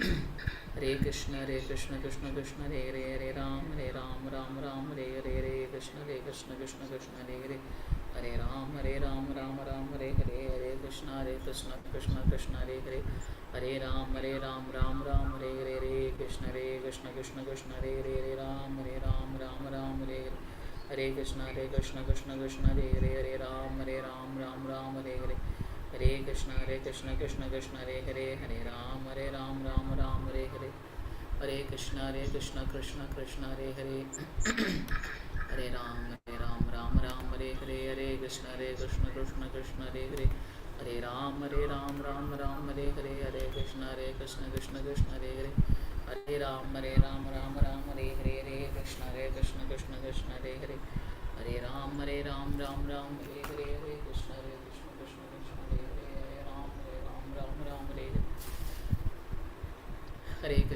हरे कृष्ण कृष्ण कृष्ण हरे राम राम राम हरे कृष्ण कृष्ण कृष्ण हरे राम राम हरे कृष्ण कृष्ण कृष्ण हरे राम राम हरे कृष्ण कृष्ण कृष्ण हरे राम राम हरे कृष्ण कृष्ण कृष्ण हरे राम राम हरे कृष्ण कृष्ण हरे राम राम हरे कृष्ण कृष्ण कृष्ण हरे राम हरे कृष्ण कृष्ण कृष्ण हरे राम हरे कृष्ण कृष्ण कृष्ण हरे राम हरे कृष्ण कृष्ण कृष्ण हरे राम हरे कृष्ण कृष्ण कृष्ण राम हरे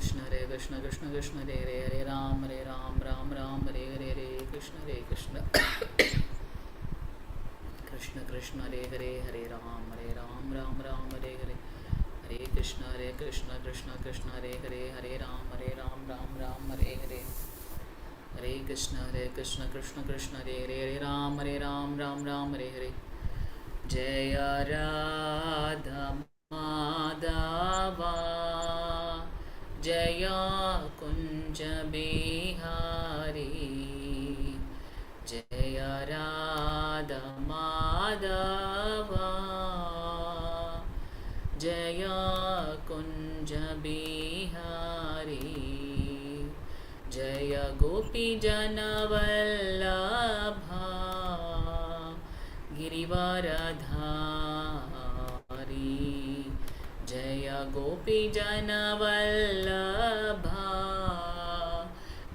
कृष्ण कृष्ण कृष्ण हरे राम राम हरे कृष्ण कृष्ण कृष्ण हरे राम राम हरे कृष्ण कृष्ण कृष्ण हरे राम हरे कृष्ण कृष्ण कृष्ण हरे राम हरे जय राधा माधवा जय कुंज बिहारी जय राधा माधवा जय कुंज बिहारी जय गोपी जनवल्लभा गिरिवरधारी जय गोपी जनवल्लभा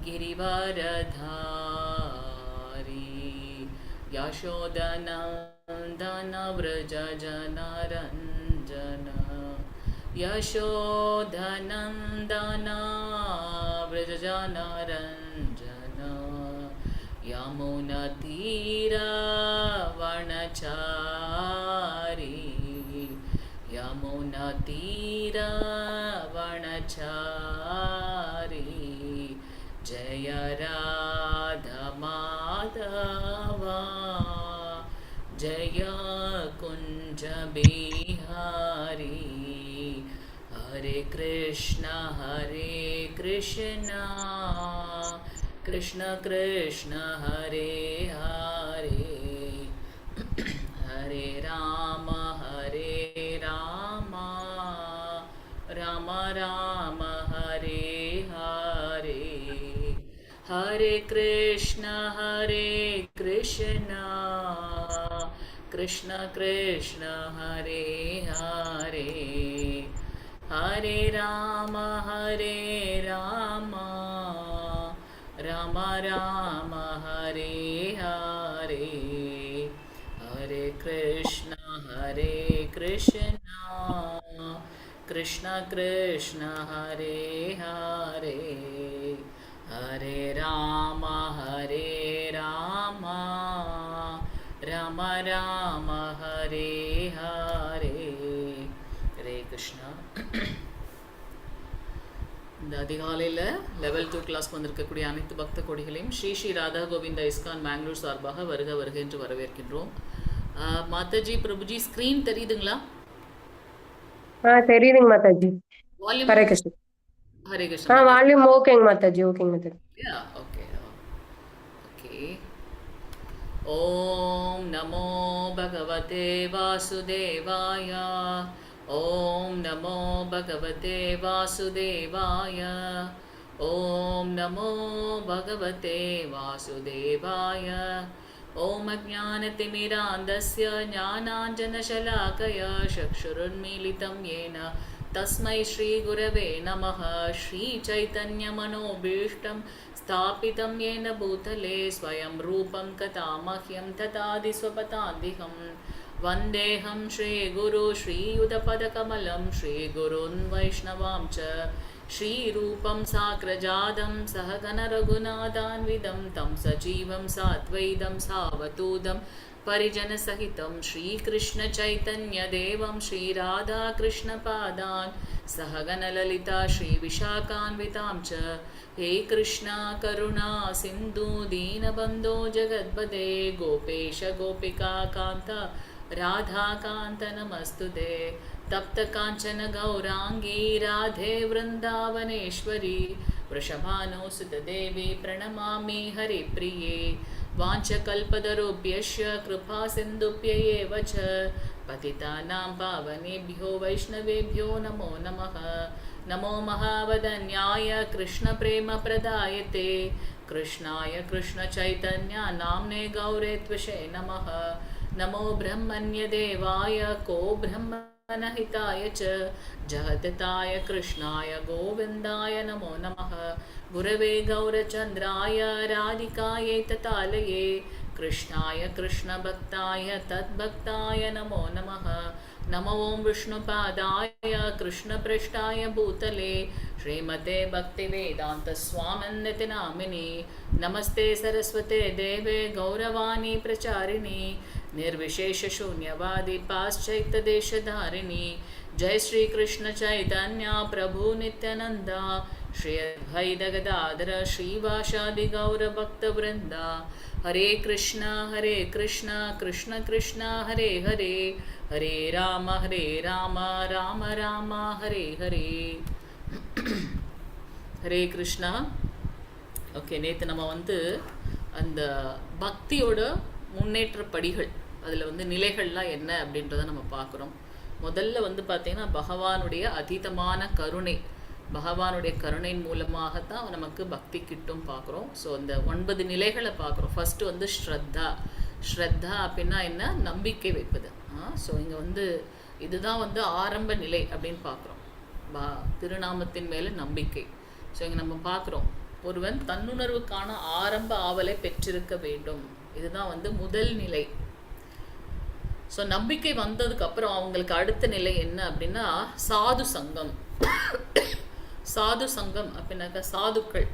गिरिवरधारी यशोदनन्दन व्रज जनरञ्जन यशोधनन्दन व्रज जनरञ्जन यमुनतीरवनचारी यमुनतीरवनचारी जय राधा माधवा जय कुंज बिहारी हरे कृष्ण कृष्ण कृष्ण हरे हरे हरे राम राम राम हरे हरे हरे कृष्ण कृष्ण कृष्ण हरे हरे हरे राम राम राम हरे हरे हरे कृष्ण कृष्ण कृष्ण हरे हरे हरे राम राम राम हरे हरे हरे कृष्णा இந்த அதிகாலையில் லெவல் 2 கிளாஸ்க்கு வந்திருக்கக்கூடிய அனைத்து பக்த கொடிகளையும் ஸ்ரீ ஸ்ரீ ராதா கோவிந்தா இஸ்கான் பெங்களூர் சார்பாக வருக வருக என்று வரவேற்கின்றோம். மாதாஜி பிரபுஜி ஸ்க்ரீன் தெரியுதுங்களா? தெரியுதுங்க மாதாஜி. வால்யூம் ஹரே கிருஷ்ண. ஹரே கிருஷ்ணா. வால்யூம் ஓகேங்க மாதாஜி. ஓகேங்க மாதாஜி. ஓகே. ஓம் நமோ பகவதே வாசுதேவாய. ஓம் நமோ பகவதே வாசுதேவாய. ஓம் நமோ பகவதே வாசுதேவாய. ஓம் அஜ்ஞானதிமிராந்தஸ்ய ஞானாஞ்சனशलाकया चक्षुरुन्मीलितं येन तस्मै श्रीगुरवे नमः. श्रीचैतन्यमनोभीष्टं स्थापितं येन भूतले स्वयं रूपं कथामह्यं तथादिस्वपदान्तिकं वन्देऽहं श्रीगुरु श्रीयुतपदकमलं श्रीगुरून् वैष्णवां च श्रीरूपं साग्रजातं सहगण रघुनाथान्वितं तं सजीवं साद्वैतं सावधूतं परिजनसहितं श्रीकृष्णचैतन्यदेवं श्रीराधाकृष्णपादान् सहगणललिता श्रीविशाखान्वितां च हे कृष्णा करुणा सिन्धु दीनबन्धो जगद्पदे गोपेश गोपिकान्त राधाकान्त नमस्तुते तप्तकाञ्चन गौराङ्गी राधे वृन्दावनेश्वरी वृषभानुसुतदेवी प्रणमामि हरिप्रिये वाञ्छकल्पतरुभ्यश्च कृपासिन्धुभ्यैव च पतितानां पावनेभ्यो वैष्णवेभ्यो नमो नमः। नमो महावदन्याय कृष्णप्रेमप्रदायते कृष्णाय कृष्णचैतन्य नाम्ने गौरे त्वषे नमः। नमो ब्रह्मण्यदेवाय को ब्रह्मणहिताय च जगद्धाय कृष्णाय गोविन्दाय नमो नमः। गुरवे गौरचन्द्राय राधिकायै ततालये कृष्णाय कृष्णभक्ताय तद्भक्ताय नमो नमः। नमो ॐ विष्णुपादाय कृष्णपृष्ठाय भूतले श्रीमते भक्तिवेदान्तस्वामिन्निति नामिने नमस्ते सरस्वते देवे गौरवाणी प्रचारिणी निर्विशेषशून्यवादी पाश्चात्यदेशधारिणी जय श्री कृष्ण चैतन्य प्रभु नित्यानंदा श्री अद्वैत गदाधर श्रीवासादि गौर भक्तवृंदा हरे कृष्ण कृष्ण कृष्ण हरे हरे हरे राम राम राम हरे हरे ஹரே கிருஷ்ணா. ஓகே, நேற்று நம்ம வந்து அந்த பக்தியோட முன்னேற்ற படிகள், அதில் வந்து நிலைகள்லாம் என்ன அப்படின்றத நம்ம பார்க்குறோம். முதல்ல வந்து பார்த்திங்கன்னா பகவானுடைய அதீதமான கருணை, பகவானுடைய கருணையின் மூலமாகத்தான் நமக்கு பக்தி கிட்டும் பார்க்குறோம். ஸோ அந்த 9 நிலைகளை பார்க்குறோம். ஃபஸ்ட்டு வந்து ஸ்ரத்தா. ஸ்ரத்தா அப்படின்னா என்ன? நம்பிக்கை வைப்பது. ஸோ இங்கே வந்து இதுதான் வந்து ஆரம்ப நிலை அப்படின்னு பார்க்குறோம். திருநாமத்தின் மேலே நம்பிக்கை. ஸோ இங்கே நம்ம பார்க்குறோம், ஒருவன் தன்னுணர்வுக்கான ஆரம்ப ஆவலை பெற்றிருக்க வேண்டும். இதுதான் வந்து முதல் நிலை. ஸோ நம்பிக்கை வந்ததுக்கப்புறம் அவங்களுக்கு அடுத்த நிலை என்ன அப்படின்னா சாது சங்கம். சாது சங்கம் அப்படின்னாக்கா சாதுக்கள்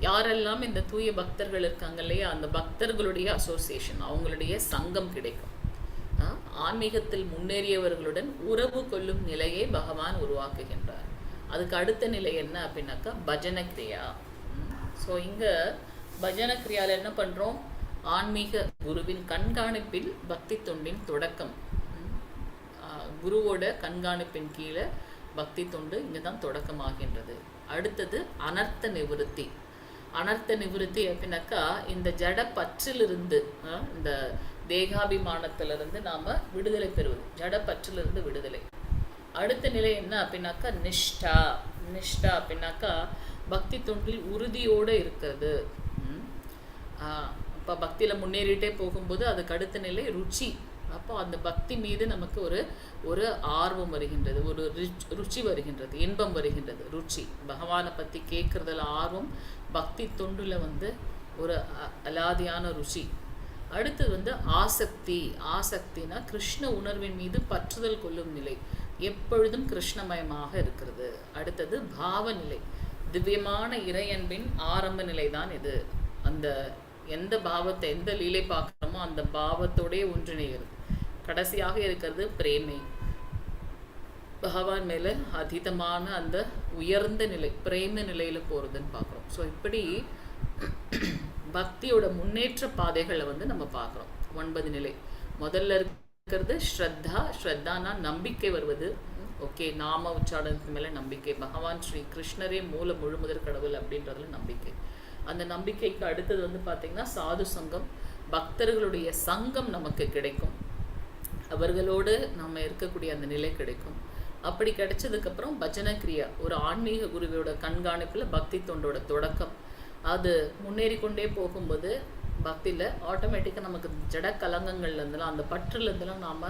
யாரெல்லாம் இந்த தூய பக்தர்கள் இருக்காங்க இல்லையா, அந்த பக்தர்களுடைய அசோசியேஷன், அவங்களுடைய சங்கம் கிடைக்கும். ஆன்மீகத்தில் முன்னேறியவர்களுடன் உறவு கொள்ளும் நிலையை பகவான் உருவாக்குகின்றார். அதுக்கு அடுத்த நிலை என்ன அப்படின்னாக்கா பஜன கிரியா. ஸோ இங்கே பஜன கிரியாவில் என்ன பண்ணுறோம்? ஆன்மீக குருவின் கண்காணிப்பில் பக்தி தொண்டின் தொடக்கம். குருவோட கண்காணிப்பின் கீழே பக்தி தொண்டு இங்கே தான் தொடக்கமாகின்றது. அடுத்தது அனர்த்த நிவர்த்தி. அனர்த்த நிவர்த்தி அப்படின்னாக்கா இந்த ஜட பற்றிலிருந்து, இந்த தேகாபிமானத்திலிருந்து நாம் விடுதலை பெறுவது, ஜட பற்றிலிருந்து விடுதலை. அடுத்த நிலை என்ன அப்படின்னாக்கா நிஷ்டா. நிஷ்டா அப்படின்னாக்கா பக்தி தொண்டில் உறுதியோடு இருக்கிறது. அப்போ பக்தியில் முன்னேறிட்டே போகும்போது அதுக்கு அடுத்த நிலை ருச்சி. அப்போ அந்த பக்தி மீது நமக்கு ஒரு ஆர்வம் வருகின்றது, ஒரு ருச்சி வருகின்றது, இன்பம் வருகின்றது, ருச்சி. பகவானை பற்றி கேட்குறதுல ஆர்வம், பக்தி தொண்டில் வந்து ஒரு அலாதியான ருச்சி. அடுத்தது வந்து ஆசக்தி. ஆசக்தினா கிருஷ்ண உணர்வின் மீது பற்றுதல் கொள்ளும் நிலை, எப்பொழுதும் கிருஷ்ணமயமாக இருக்கிறது. அடுத்தது பாவநிலை. திவ்யமான இறையன்பின் ஆரம்ப நிலை தான் இது. அந்த எந்த பாவத்தை, எந்த லீலை பார்க்குறோமோ அந்த பாவத்தோடே ஒன்றிணைகிறது. கடைசியாக இருக்கிறது பிரேமை. பகவான் மேலே அதீதமான அந்த உயர்ந்த நிலை, பிரேம நிலையில் போகிறதுன்னு பார்க்குறோம். ஸோ இப்படி பக்தியோட முன்னேற்ற பாதைகளை வந்து நம்ம பார்க்குறோம். 9 நிலை. முதல்ல இருக்கிறது ஸ்ரத்தா. ஸ்ரத்தானா நம்பிக்கை வருவது. ஓகே, நாம உச்சாரணத்துக்கு மேலே நம்பிக்கை. பகவான் ஸ்ரீ கிருஷ்ணரே மூல முழுமுதற் கடவுள் அப்படின்றதுல நம்பிக்கை. அந்த நம்பிக்கைக்கு அடுத்தது வந்து பார்த்திங்கன்னா சாது சங்கம். பக்தர்களுடைய சங்கம் நமக்கு கிடைக்கும், அவர்களோடு நம்ம இருக்கக்கூடிய அந்த நிலை கிடைக்கும். அப்படி கிடைச்சதுக்கப்புறம் பஜன கிரியா, ஒரு ஆன்மீக குருவோட கண்காணிப்பில் பக்தி தொண்டோட தொடக்கம். அது முன்னேறி கொண்டே போகும்போது பக்தியில் ஆட்டோமேட்டிக்காக நமக்கு ஜட கலங்கங்கள்லேருந்துலாம், அந்த பற்றுலேருந்துலாம் நாம்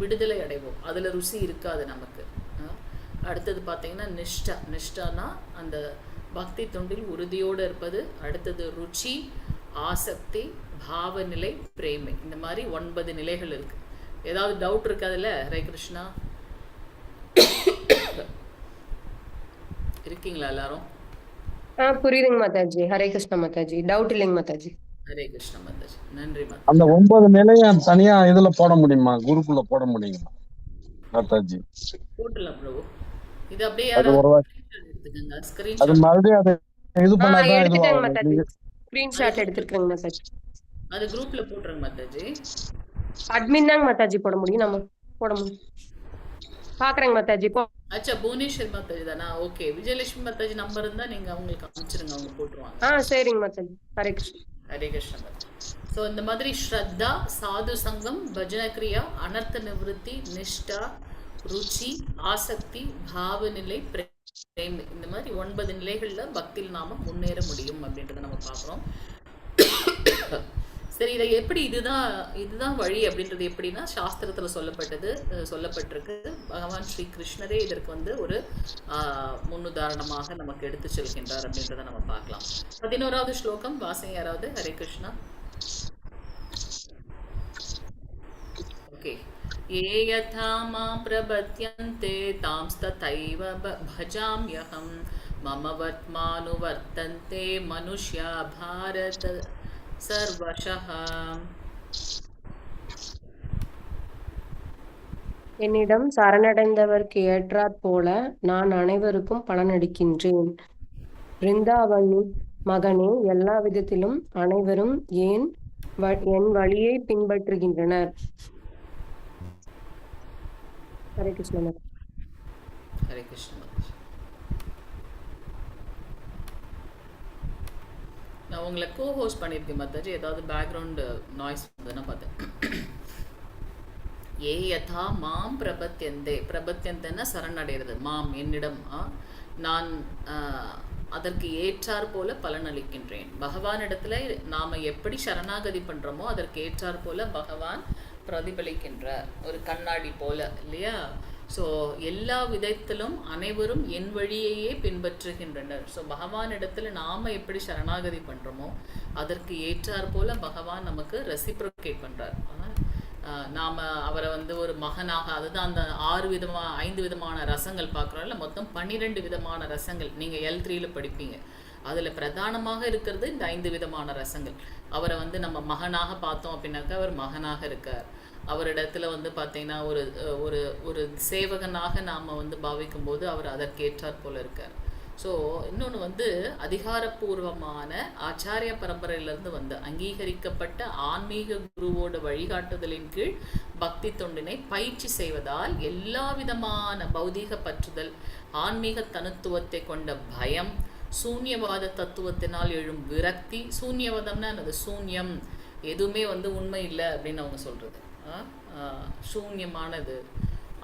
விடுதலை அடைவோம். அதில் ருசி இருக்காது நமக்கு. அடுத்தது பார்த்திங்கன்னா நிஷ்டா. நிஷ்டானா அந்த பக்தி தொண்டில் உறுதியோடு இருப்பது. அடுத்தது ருச்சி, ஆசக்தி, பாவநிலை, பிரேமை. இந்த மாதிரி 9 நிலைகள் இருக்குது. ஏதாவது டவுட் இருக்காதுல்ல? ஹரே கிருஷ்ணா, இருக்கீங்களா எல்லாரும்? புரியுதுங்க மாதாஜி. ஹரே கிருஷ்ணா மாதாஜி. டவுட் இல்லைங்க மாதாஜி. ஹரே கிருஷ்ண மாதாஜி. நன்றி அந்த மாதாஜி. 9 நிலையம் தனியா இதுல போட முடியுமா? குருக்குள்ள போட முடியுமா மாதாஜி? போட்டுலாம் பிரபு. இது அப்படியே அது யாராவது ஒரு ஸ்கிரீன்ஷாட் எடுத்துக்கோங்க. அது ஸ்கிரீன்ஷாட் மறுபடியும் அது இது பண்ணாதான் இது எடுத்துட்டேங்க ஆகும். மாதாஜி. நீங்க அது ஸ்கிரீன்ஷாட் குரூப்ல எடுத்திருக்கேங்க மாதாஜி. அது குரூப்ல போட்டுருங்க மாதாஜி. அட்மின் தாங்க மாதாஜி போட முடியும், நம்ம போட முடியும். பாக்குறேங்க மாதாஜி. அச்சா புவனேஸ்வர் மாதாஜி தானா? ஓகே. விஜயலட்சுமி மாதாஜி நம்பர் இருந்தா நீங்க அவங்களுக்கு அனுப்பிச்சிருங்க, அவங்க போட்டுருவாங்க. சரிங்க மாதாஜி. ஹரே கிருஷ்ணா. ஹரே கிருஷ்ண மாதாஜி. ஸோ இந்த மாதிரி ஸ்ரத்தா, சாது சங்கம், பஜன கிரியா, அனர்த்த நிவர்த்தி, நிஷ்டா, ருச்சி, ஆசக்தி, பாவநிலை, பிரேம், இந்த மாதிரி 9 நிலைகள்ல பக்தியில் நாம முன்னேற முடியும் அப்படின்றத நம்ம பார்க்குறோம். சரி, இதை எப்படி இதுதான் வழி அப்படின்றது எப்படின்னா சாஸ்திரத்துல சொல்லப்பட்டிருக்கு. பகவான் ஸ்ரீ கிருஷ்ணரே இதற்கு வந்து ஒரு முன்னுதாரணமாக நமக்கு எடுத்து செல்கின்றார் அப்படின்றத நம்ம பார்க்கலாம். 11வது ஸ்லோகம் வாசம் யாராவது? ஹரே கிருஷ்ணா. ஓகே. ये यथा मां प्रपद्यन्ते तांस्तथैव भजाम्यहं मम वर्त्मानुवर्तन्ते मनुष्या भारत सर्वशः. என்னிடம் சரணடைந்தவர்க்கு ஏற்றாற் போல நான் அனைவருக்கும் பலனளிக்கின்றேன். பிருந்தாவனின் மகனே, எல்லா விதத்திலும் அனைவரும் என் வழியை பின்பற்றுகின்றனர். ஹரே கிருஷ்ணா. ஹரே கிருஷ்ண. நான் உங்களை ஹோஸ்ட் பண்ணியிருக்கேன் மாதாஜி. ஏதாவது பேக்ரவுண்டு நாய்ஸ் வந்ததுன்னா பார்த்தேன். ஏ யதா மாம் பிரபத்தியந்தேன்னா சரணடைகிறது. மாம் என்னிடம், நான் அதற்கு ஏற்றார் போல பலனளிக்கின்றேன். பகவானிடத்துல நாம எப்படி சரணாகதி பண்றோமோ அதற்கு ஏற்றார் போல பகவான் பிரதிபலிக்கின்றார், ஒரு கண்ணாடி போல, இல்லையா? ஸோ எல்லா விதத்திலும் அனைவரும் என் வழியையே பின்பற்றுகின்றனர். ஸோ பகவானிடத்துல நாம எப்படி சரணாகதி பண்றோமோ அதற்கு ஏற்றார் போல பகவான் நமக்கு ரெசிப்ரோகேட் பண்றார். நாம அவரை வந்து ஒரு மகனாக, அதுதான் அந்த 5 விதமான ரசங்கள் பார்க்குறோம்ல, மொத்தம் 12 விதமான ரசங்கள் நீங்க L3ல படிப்பீங்க. அதுல பிரதானமாக இருக்கிறது இந்த 5 விதமான ரசங்கள். அவரை வந்து நம்ம மகனாக பார்த்தோம் அப்படின்னாக்கா அவர் மகனாக இருக்கார். அவரிடத்துல வந்து பார்த்தீங்கன்னா ஒரு ஒரு ஒரு சேவகனாக நாம வந்து பாவிக்கும் போது அவர் அதற்கேற்றார் போல இருக்கார். ஸோ இன்னொன்று வந்து அதிகாரப்பூர்வமான ஆச்சாரிய பரம்பரையிலிருந்து வந்து அங்கீகரிக்கப்பட்ட ஆன்மீக குருவோட வழிகாட்டுதலின் கீழ் பக்தி தொண்டினை பயிற்சி செய்வதால் எல்லா விதமான பௌதீக பற்றுதல், ஆன்மீக தனித்துவத்தை கொண்ட பயம், சூன்யவாத தத்துவத்தினால் எழும் விரக்தி. சூன்யவாதம்னா அது சூன்யம், எதுவுமே வந்து உண்மை இல்லை அப்படின்னு அவங்க சொல்றது. சூன்யமானது,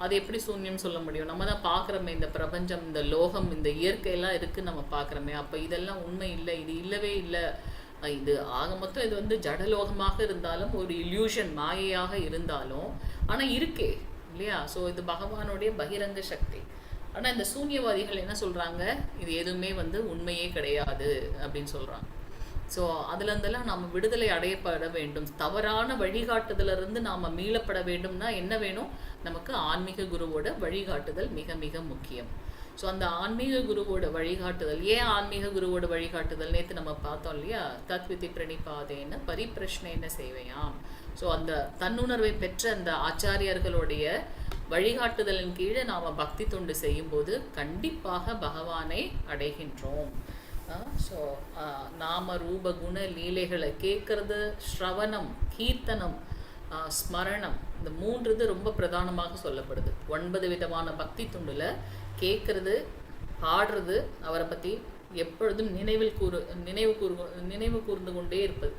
அது எப்படி சூன்யம் சொல்ல முடியும்? நம்ம தான் பார்க்குறோமே, இந்த பிரபஞ்சம், இந்த லோகம், இந்த இயற்கையெல்லாம் இருக்குன்னு நம்ம பார்க்குறோமே. அப்போ இதெல்லாம் உண்மை இல்லை, இது இல்லவே இல்லை. இது ஆக மொத்தம் இது வந்து ஜடலோகமாக இருந்தாலும் ஒரு இல்யூஷன், மாயையாக இருந்தாலும் ஆனால் இருக்கே, இல்லையா? ஸோ இது பகவானுடைய பகிரங்க சக்தி. ஆனால் இந்த சூன்யவாதிகள் என்ன சொல்கிறாங்க? இது எதுவுமே வந்து உண்மையே கிடையாது அப்படின்னு சொல்கிறாங்க. ஸோ அதுலேருந்தெல்லாம் நாம் விடுதலை அடையப்பட வேண்டும். தவறான வழிகாட்டுதலிருந்து நாம் மீளப்பட வேண்டும்னா என்ன வேணும்? நமக்கு ஆன்மீக குருவோட வழிகாட்டுதல் மிக மிக முக்கியம். ஸோ அந்த ஆன்மீக குருவோட வழிகாட்டுதல், ஏன் ஆன்மீக குருவோட வழிகாட்டுதல் நேற்று நம்ம பார்த்தோம் இல்லையா? தத்விதி பிரணிபாதேன பரிப்பிரஷ்னேன சேவையாம். ஸோ அந்த தன்னுணர்வை பெற்ற அந்த ஆச்சாரியர்களுடைய வழிகாட்டுதலின் கீழே நாம் பக்தி தொண்டு செய்யும்போது கண்டிப்பாக பகவானை அடைகின்றோம். ஸோ நாம ரூப குண லீலைகளை கேட்கறது, ஸ்ரவணம், கீர்த்தனம், ஸ்மரணம், இந்த 3 இது ரொம்ப பிரதானமாக சொல்லப்படுது. 9 விதமான பக்தி துண்டுல கேட்கறது, பாடுறது, அவரை பற்றி எப்பொழுதும் நினைவு கூர்ந்து கொண்டே இருப்பது.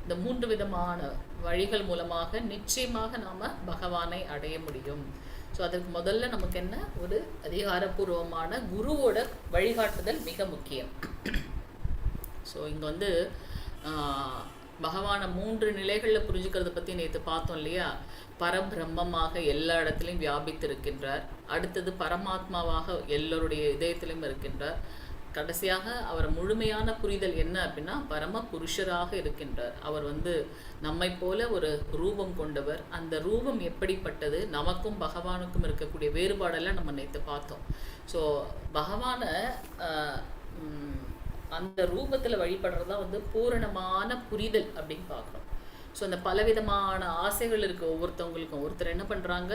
இந்த 3 விதமான வழிகள் மூலமாக நிச்சயமாக நாம் பகவானை அடைய முடியும். ஸோ அதற்கு முதல்ல நமக்கு என்ன? ஒரு அதிகாரப்பூர்வமான குருவோட வழிகாட்டுதல் மிக முக்கியம். ஸோ இங்கே வந்து பகவானை 3 நிலைகளில் புரிஞ்சுக்கிறத பற்றி நேற்று பார்த்தோம் இல்லையா? பரபிரம்மமாக எல்லா இடத்துலையும் வியாபித்து இருக்கின்றார். அடுத்தது பரமாத்மாவாக எல்லோருடைய இதயத்திலும் இருக்கின்றார். கடைசியாக அவர் முழுமையான புரிதல் என்ன அப்படின்னா பரம புருஷராக இருக்கின்றார். அவர் வந்து நம்மை போல ஒரு ரூபம் கொண்டவர். அந்த ரூபம் எப்படிப்பட்டது, நமக்கும் பகவானுக்கும் இருக்கக்கூடிய வேறுபாடெல்லாம் நம்ம நேற்று பார்த்தோம். ஸோ பகவானை அந்த ரூபத்துல வழிபடுறதா வந்து பூரணமான புரிதல் அப்படின்னு பார்க்குறோம். ஸோ அந்த பலவிதமான ஆசைகள் இருக்கு ஒவ்வொருத்தவங்களுக்கும். ஒருத்தர் என்ன பண்றாங்க,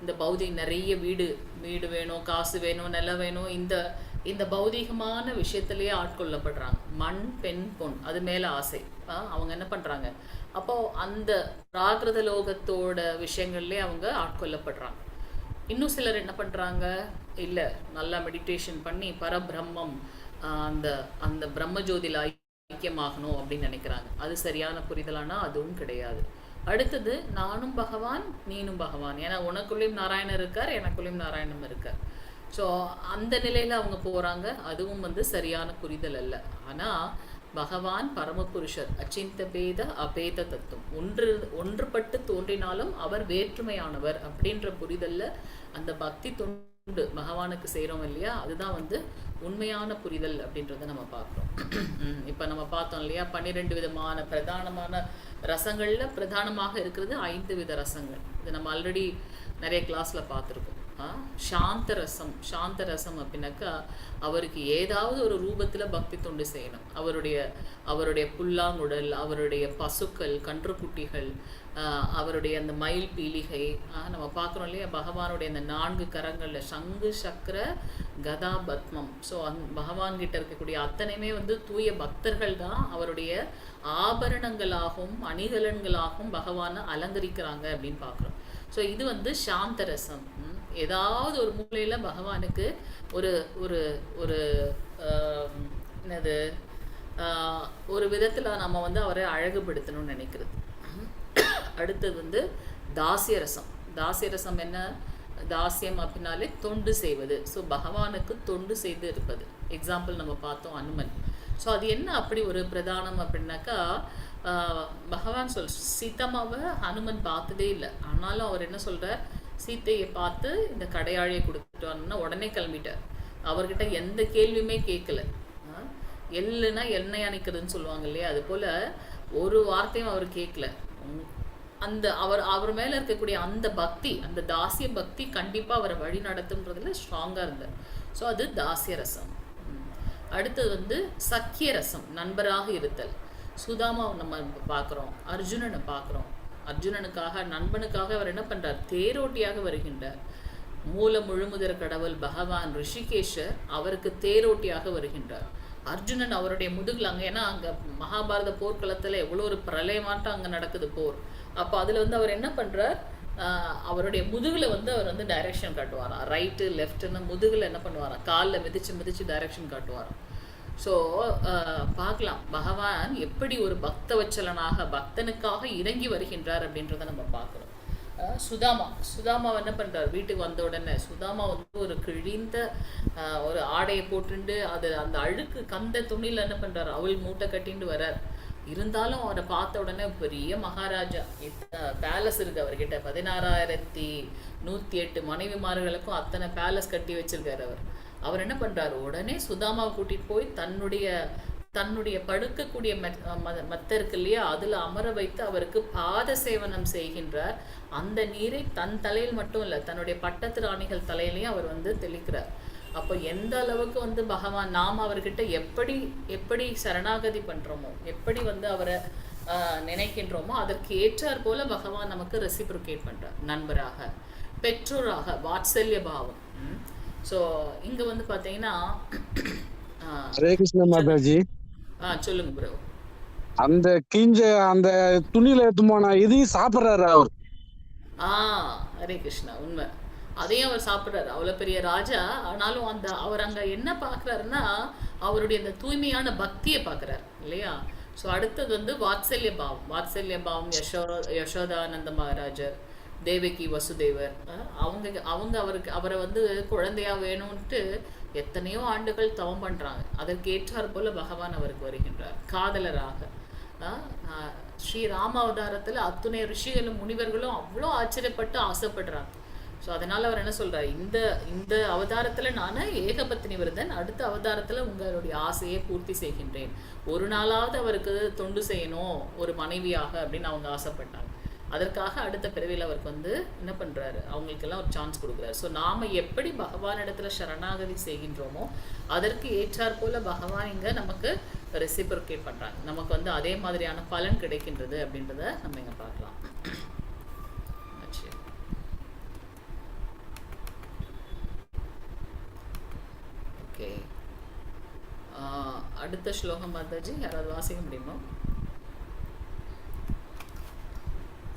இந்த பௌதிக நிறைய வீடு வேணும், காசு வேணும், நிலம் வேணும், இந்த இந்த பௌதீகமான விஷயத்திலேயே ஆட்கொள்ளப்படுறாங்க. மண், பெண், பொன், அது மேல ஆசை. அவங்க என்ன பண்றாங்க, அப்போ அந்த பிராகிருத லோகத்தோட விஷயங்கள்லயே அவங்க ஆட்கொள்ளப்படுறாங்க. இன்னும் சிலர் என்ன பண்றாங்க, இல்ல நல்லா மெடிடேஷன் பண்ணி பரபிரம்மம் அந்த அந்த பிரம்மஜோதியில் ஐக்கியமாகணும் அப்படின்னு நினைக்கிறாங்க. அது சரியான புரிதலானா அதுவும் கிடையாது. அடுத்தது நானும் பகவான் நீனும் பகவான், ஏன்னா உனக்குள்ளேயும் நாராயணன் இருக்கார், எனக்குள்ளேயும் நாராயணம் இருக்கார். ஸோ அந்த நிலையில அவங்க போறாங்க. அதுவும் வந்து சரியான புரிதல் அல்ல. ஆனா பகவான் பரமபுருஷர், அச்சிந்த பேத அபேத தத்துவம், ஒன்றுபட்டு தோன்றினாலும் அவர் வேற்றுமையானவர் அப்படின்ற புரிதல்ல அந்த பக்தி தொண்டு பகவானுக்கு செய்கிறோம் இல்லையா, அதுதான் வந்து உண்மையான புரிதல் அப்படின்றத நம்ம பார்க்குறோம். இப்போ நம்ம பார்த்தோம் இல்லையா, 12 விதமான பிரதானமான ரசங்கள்ல பிரதானமாக இருக்கிறது 5 வித ரசங்கள். இது நம்ம ஆல்ரெடி நிறைய கிளாஸ்ல பார்த்துருக்கோம். சாந்த ரசம் அப்படின்னாக்கா அவருக்கு ஏதாவது ஒரு ரூபத்துல பக்தி தொண்டு செய்யணும். அவருடைய புல்லாங்குடல், அவருடைய பசுக்கள், கன்றுக்குட்டிகள், அவருடைய அந்த மயில் பீலிகை, நம்ம பார்க்குறோம் இல்லையா, பகவானுடைய அந்த 4 கரங்கள்ல சங்கு, சக்கர, கதா, பத்மம். ஸோ பகவான் கிட்ட இருக்கக்கூடிய அத்தனையுமே வந்து தூய பக்தர்கள் தான் அவருடைய ஆபரணங்களாகவும் அணிகலன்களாகவும் பகவானை அலங்கரிக்கிறாங்க அப்படின்னு பார்க்குறோம். ஸோ இது வந்து சாந்த ரசம். ஏதாவது ஒரு மூலையில பகவானுக்கு ஒரு ஒரு ஒரு என்னது ஒரு விதத்துல நம்ம வந்து அவரை அழகுபடுத்தணும்னு நினைக்கிறது. அடுத்தது வந்து தாசிய ரசம் என்ன, தாசியம் அப்படின்னாலே தொண்டு செய்வது. ஸோ பகவானுக்கு தொண்டு செய்து இருப்பது. எக்ஸாம்பிள் நம்ம பார்த்தோம் அனுமன். ஸோ அது என்ன அப்படி ஒரு பிரதானம் அப்படின்னாக்கா, பகவான் சீதாமாவை ஹனுமன் பார்த்ததே இல்லை. ஆனாலும் அவர் என்ன சொல்றார், சீத்தையை பார்த்து இந்த கடையாழியை கொடுத்துட்டோன்னா உடனே கிளம்பிட்டார். அவர்கிட்ட எந்த கேள்வியுமே கேட்கல. எள்ளுனா எண்ணெய் அணைக்கிறதுன்னு சொல்லுவாங்க இல்லையா, அது போல ஒரு வார்த்தையும் அவர் கேட்கல. அந்த அவர் மேல இருக்கக்கூடிய அந்த பக்தி, அந்த தாசிய பக்தி கண்டிப்பா அவரை வழி நடத்துன்றதுல ஸ்ட்ராங்கா இருந்தார். ஸோ அது தாசிய ரசம். அடுத்தது வந்து சக்கிய ரசம், நண்பராக இருத்தல். சுதாமாவை நம்ம பார்க்குறோம், அர்ஜுனனை பார்க்குறோம். அர்ஜுனனுக்காக, நண்பனுக்காக அவர் என்ன பண்றார், தேரோட்டியாக வருகின்றார். மூல முழுமுதற் கடவுள் பகவான் ரிஷிகேஷர் அவருக்கு தேரோட்டியாக வருகின்றார். அர்ஜுனன் அவருடைய முதுகுல ஏன்னா அங்க மகாபாரத போர்க்களத்துல எவ்வளோ ஒரு பிரளயமாட்டம் அங்க நடக்குது போர். அப்போ அதுல வந்து அவர் என்ன பண்றார், அவருடைய முதுகுல வந்து அவர் வந்து டைரக்ஷன் காட்டுவாராம். ரைட்டு லெஃப்ட்னு முதுகுல என்ன பண்ணுவாராம், காலில் மிதிச்சு டைரக்ஷன் காட்டுவாராம். ஸோ பார்க்கலாம் பகவான் எப்படி ஒரு பக்தவச்சலனாக பக்தனுக்காக இறங்கி வருகின்றார் அப்படின்றத நம்ம பார்க்குறோம். சுதாமா என்ன பண்றார், வீட்டுக்கு வந்த உடனே சுதாமா வந்து ஒரு கிழிந்த ஒரு ஆடையை போட்டுண்டு அது அந்த அழுக்கு கந்த துணியில என்ன பண்றாரு, அவள் மூட்டை கட்டிண்டு வர்றார். இருந்தாலும் அவரை பார்த்த உடனே பெரிய மகாராஜா, பேலஸ் இருக்கு அவர்கிட்ட, 16,108 மனைவிமார்களுக்கும் அத்தனை பேலஸ் கட்டி வச்சிருக்காரு அவர் என்ன பண்றாரு, உடனே சுதாமாவை கூட்டிட்டு போய் தன்னுடைய படுக்கக்கூடிய மத்த இருக்கு இல்லையா, அதுல அமர வைத்து அவருக்கு பாத சேவனம் செய்கின்றார். அந்த நீரை தன் தலையில் மட்டும் இல்ல, தன்னுடைய பட்டத்து ராணிகள் தலையிலையும் அவர் வந்து தெளிக்கிறார். அப்போ எந்த அளவுக்கு வந்து பகவான் நாம் அவர்கிட்ட எப்படி சரணாகதி பண்றோமோ, எப்படி வந்து அவரை நினைக்கின்றோமோ, அதற்கு ஏற்றார் போல பகவான் நமக்கு ரெசிப்ரோகேட் பண்றார். நண்பராக, பெற்றோராக, வாத்சல்ய பாவம். ஸோ இங்க வந்து பாத்தீங்கன்னா ஹரே கிருஷ்ண மாதாஜி, சொல்லுங்க ப்ரோ. அந்த கிஞ்ச அந்த துணியில எடுத்துமான இதையும் சாப்பிடுறாரு அவர். ஹரே கிருஷ்ணா, உண்மை. அதையும் அவர் சாப்பிட்றாரு, அவ்வளவு பெரிய ராஜா. ஆனாலும் அவர் அங்க என்ன பாக்குறாருன்னா அவருடைய அந்த தூய்மையான பக்தியை பாக்குறாரு இல்லையா. ஸோ அடுத்தது வந்து வாத்சல்ய பாவம். யசோதானந்த மகாராஜர், தேவகி வசுதேவர், அவரை வந்து குழந்தையா வேணும்ட்டு எத்தனையோ ஆண்டுகள் தவம் பண்றாங்க. அதற்கு ஏற்றார் போல பகவான் அவருக்கு வருகின்றார் காதலராக. ஸ்ரீ ராம அவதாரத்துல அத்துணை ரிஷிகளும் முனிவர்களும் அவ்வளோ ஆச்சரியப்பட்டு ஆசைப்படுறாங்க. ஸோ அதனால அவர் என்ன சொல்றாரு, இந்த அவதாரத்துல நான் ஏகபத்தினி விரதன், அடுத்த அவதாரத்துல உங்களுடைய ஆசையை பூர்த்தி செய்கின்றேன். ஒரு நாளாவது அவருக்கு தொண்டு செய்யணும் ஒரு மனைவியாக அப்படின்னு அவங்க ஆசைப்பட்டாங்க. அதற்காக அடுத்த பிறவியில் அவருக்கு வந்து என்ன பண்ணுறாரு, அவங்களுக்கெல்லாம் ஒரு சான்ஸ் கொடுக்குறாரு. ஸோ நாம் எப்படி பகவானிடத்தில் சரணாகதி செய்கின்றோமோ அதற்கு ஏற்றாற் போல பகவான் இங்கே நமக்கு ரெசிப்ரோகேட் பண்ணுறாங்க. நமக்கு வந்து அதே மாதிரியான பலன் கிடைக்கின்றது அப்படின்றத நம்ம இங்கே பார்க்கலாம். ஓகே, அடுத்த ஸ்லோகம் மாதாஜி யாராவது வாசிக்க முடியுமா?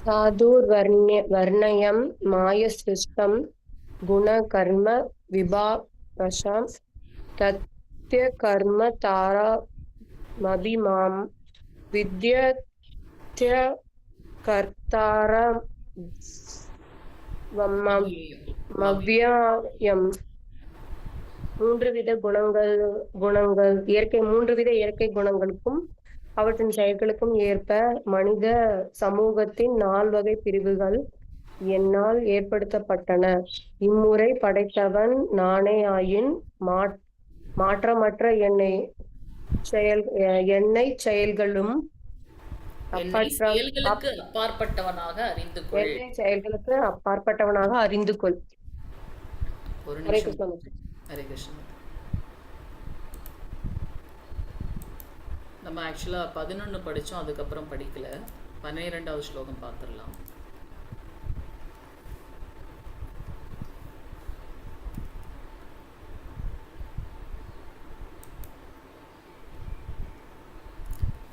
சாதுர்வர்ணயம் மாயசிருஷ்டம் குணகர்ம விபாவசாம் தத்ய கர்ம தாரமபிமாம் வித்யத்ய கர்த்தாரம் மவ்யாயம். மூன்று வித இயற்கை குணங்களுக்கும் அவற்றின் செயல்களுக்கும் ஏற்ப மனித சமூகத்தின் 4 வகை பிரிவுகள் என்னால் ஏற்படுத்தப்பட்டன. இம்முறை படைத்தவன் நானே ஆயின் மாற்றமற்ற எண்ணெய் செயல்களும் அப்பாற்பட்டவனாக அறிந்து கொள். ஹரே கிருஷ்ணா. நம்ம ஆக்சுவலாக 11 படித்தோம், அதுக்கப்புறம் படிக்கல. 12வது ஸ்லோகம் பார்த்துடலாம்.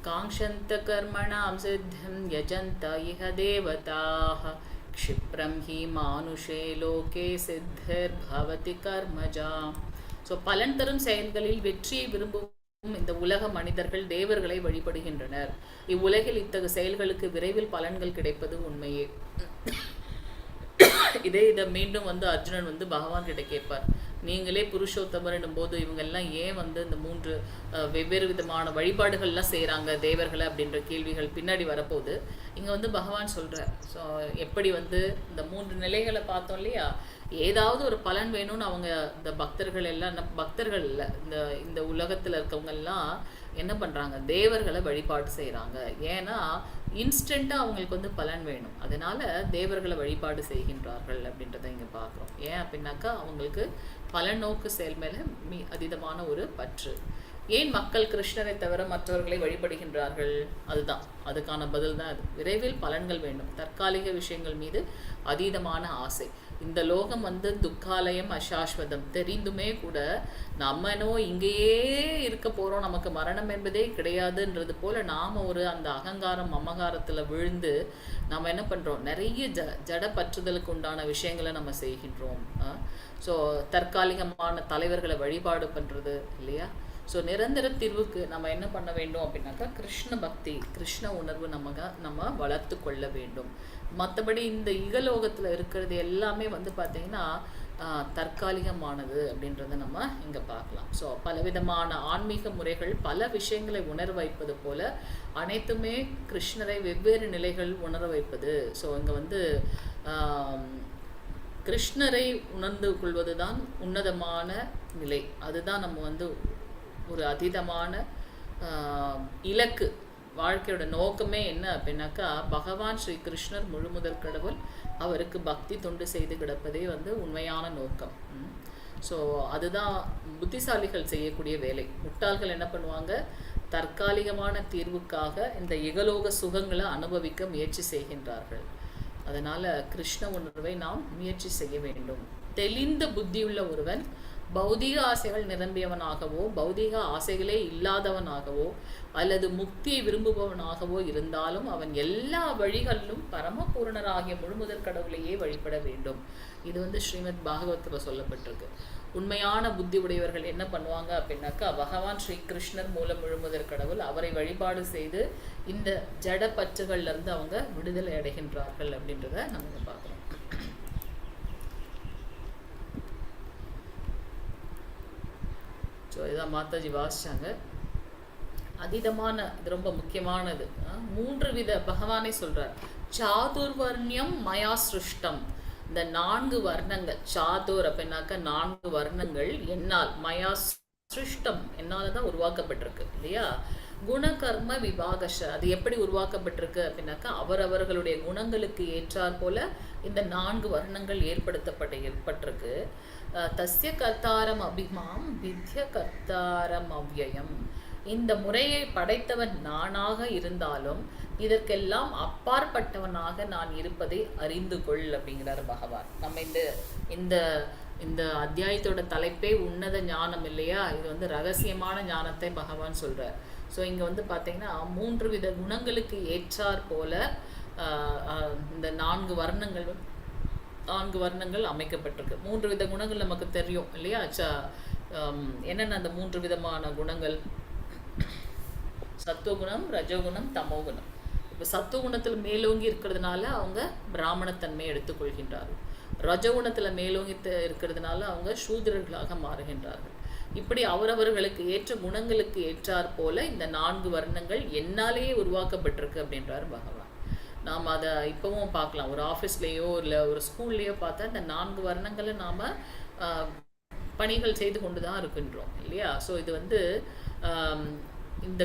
காங்ஷந்த கர்மணாம் சித்தம் யஜந்த இஹ தேவதாஹ க்ஷிப்ரம் ஹி மானுஷே லோகே சித்திர் பவதி கர்மஜா. ஸோ பலன் தரும் செயல்களில் வெற்றியை விரும்பும் இந்த உலக மனிதர்கள் தேவர்களை வழிபடுகின்றனர். இவ்வுலகில் இத்தகைய செயல்களுக்கு விரைவில் பலன்கள் கிடைப்பது உண்மையே. இதை மீண்டும் வந்து அர்ஜுனன் வந்து பகவான் கிட்ட கேட்பார், நீங்களே புருஷோத்தமர் என்னும் போது இவங்கெல்லாம் ஏன் வந்து இந்த 3 வெவ்வேறு விதமான வழிபாடுகள்லாம் செய்கிறாங்க தேவர்களை அப்படின்ற கேள்விகள் பின்னாடி வரப்போகுது. இங்கே வந்து பகவான் சொல்கிறார். ஸோ எப்படி வந்து இந்த 3 நிலைகளை பார்த்தோம் இல்லையா, ஏதாவது ஒரு பலன் வேணும்னு அவங்க இந்த பக்தர்கள் எல்லாம், பக்தர்கள் இல்லை, இந்த உலகத்தில் இருக்கவங்கெல்லாம் என்ன பண்ணுறாங்க, தேவர்களை வழிபாடு செய்கிறாங்க. ஏன்னா இன்ஸ்டண்ட்டாக அவங்களுக்கு வந்து பலன் வேணும், அதனால தேவர்களை வழிபாடு செய்கின்றார்கள் அப்படின்றத இங்கே பார்க்குறோம். ஏன் அப்படின்னாக்கா அவங்களுக்கு பலநோக்கு செயல் மேலே அதீதமான ஒரு பற்று. ஏன் மக்கள் கிருஷ்ணரை தவிர மற்றவர்களை வழிபடுகின்றார்கள்? அதுதான், அதுக்கான பதில் தான் அது. விரைவில் பலன்கள் வேண்டும், தற்காலிக விஷயங்கள் மீது அதீதமான ஆசை. இந்த லோகம் வந்து துக்காலயம் அசாஸ்வதம் தெரிந்துமே கூட நம்மனோ இங்கேயே இருக்க போகிறோம், நமக்கு மரணம் என்பதே கிடையாதுன்றது போல் நாம் ஒரு அந்த அகங்காரம் மமகாரத்தில் விழுந்து நாம் என்ன பண்ணுறோம், நிறைய ஜட பற்றுதலுக்கு உண்டான விஷயங்களை நம்ம செய்கின்றோம். ஸோ தற்காலிகமான தலைவர்களை வழிபாடு பண்ணுறது இல்லையா. ஸோ நிரந்தர தீர்வுக்கு நம்ம என்ன பண்ண வேண்டும் அப்படின்னாக்கா கிருஷ்ண பக்தி, கிருஷ்ண உணர்வு நம்ம வளர்த்து கொள்ள வேண்டும். மற்றபடி இந்த இகலோகத்தில் இருக்கிறது எல்லாமே வந்து பார்த்திங்கன்னா தற்காலிகமானது அப்படின்றத நம்ம இங்கே பார்க்கலாம். ஸோ பலவிதமான ஆன்மீக முறைகள் பல விஷயங்களை உணர வைப்பது போல அனைத்துமே கிருஷ்ணரை வெவ்வேறு நிலைகள் உணர வைப்பது. ஸோ இங்கே வந்து கிருஷ்ணரை உணர்ந்து கொள்வது தான் உன்னதமான நிலை. அதுதான் நம்ம வந்து ஒரு அதீதமான இலக்கு. வாழ்க்கையோட நோக்கமே என்ன அப்படின்னாக்கா பகவான் ஸ்ரீ கிருஷ்ணர் முழுமுதற் கடவுள், அவருக்கு பக்தி தொண்டு செய்து கிடப்பதே வந்து உண்மையான நோக்கம். ஸோ அதுதான் புத்திசாலிகள் செய்யக்கூடிய வேலை. முட்டாள்கள் என்ன பண்ணுவாங்க, தற்காலிகமான தீர்வுக்காக இந்த இகலோக சுகங்களை அனுபவிக்க முயற்சி செய்கின்றார்கள். அதனால் கிருஷ்ண உணர்வை நாம் முயற்சி செய்ய வேண்டும். தெளிந்த புத்தியுள்ள ஒருவன் பௌதிக ஆசைகள் நிரம்பியவனாகவோ பௌதிக ஆசைகளே இல்லாதவனாகவோ அல்லது முக்தியை விரும்புபவனாகவோ இருந்தாலும் அவன் எல்லா வழிகளிலும் பரமபூரணராகிய முழுமுதற் கடவுளையே வழிபட வேண்டும். இது வந்து ஸ்ரீமத் பாகவத்தில் சொல்லப்பட்டிருக்கு. உண்மையான புத்தி உடையவர்கள் என்ன பண்ணுவாங்க அப்படின்னாக்கா பகவான் ஸ்ரீ கிருஷ்ணர் மூலம் முழுமுதற் கடவுள், அவரை வழிபாடு செய்து இந்த ஜட பற்றுகள்ல இருந்து அவங்க விடுதலை அடைகின்றார்கள் அப்படின்றத நம்ம பார்க்குறோம். ஸோ இதான் மாதாஜி வாசிச்சாங்க. அதீதமான, இது ரொம்ப முக்கியமானது. 3 வித பகவானே சொல்றார். சாதுர்வர்ணியம் மயா சிருஷ்டம். இந்த 4 வர்ணங்கள், சாதுர் அப்படின்னாக்க 4 வர்ணங்கள் என்னால், மயா சிருஷ்டம் என்னால் தான் உருவாக்கப்பட்டிருக்கு இல்லையா. குணகர்ம விபாகஷ, அது எப்படி உருவாக்கப்பட்டிருக்கு அப்படின்னாக்கா அவரவர்களுடைய குணங்களுக்கு ஏற்றாற் போல இந்த 4 வர்ணங்கள் ஏற்பட்டிருக்கு. தஸ்ய கர்த்தாரம் அபிமாம் வித்ய கர்த்தாரம் அவ்யயம். இந்த முறையை படைத்தவன் நானாக இருந்தாலும் இதற்கெல்லாம் அப்பாற்பட்டவனாக நான் இருப்பதை அறிந்து கொள் அப்படிங்கிறார் பகவான். நம்ம இந்த இந்த அத்தியாயத்தோட தலைப்பே உன்னத ஞானம் இல்லையா? இது வந்து ரகசியமான ஞானத்தை பகவான் சொல்றார். ஸோ இங்க வந்து பார்த்தீங்கன்னா 3 வித குணங்களுக்கு ஏற்றாற் போல இந்த 4 வர்ணங்கள் அமைக்கப்பட்டிருக்கு. 3 வித குணங்கள் நமக்கு தெரியும் இல்லையா? என்னென்ன அந்த 3 விதமான குணங்கள்? சத்துவகுணம், ரஜோகுணம், தமோகுணம். இப்போ சத்துவகுணத்தில் மேலோங்கி இருக்கிறதுனால அவங்க பிராமணத்தன்மையை எடுத்துக்கொள்கின்றார்கள். ரஜகுணத்தில் மேலோங்கி இருக்கிறதுனால அவங்க சூத்திரர்களாக மாறுகின்றார்கள். இப்படி அவரவர்களுக்கு ஏற்ற குணங்களுக்கு ஏற்றாற் போல இந்த 4 வர்ணங்கள் என்னாலேயே உருவாக்கப்பட்டிருக்கு அப்படின்றார் பகவான். நாம் அதை இப்பவும் பார்க்கலாம். ஒரு ஆஃபீஸ்லேயோ இல்லை ஒரு ஸ்கூல்லையோ பார்த்தா இந்த 4 வர்ணங்களை நாம் பணிகள் செய்து கொண்டு தான் இருக்கின்றோம் இல்லையா? ஸோ இது வந்து இந்த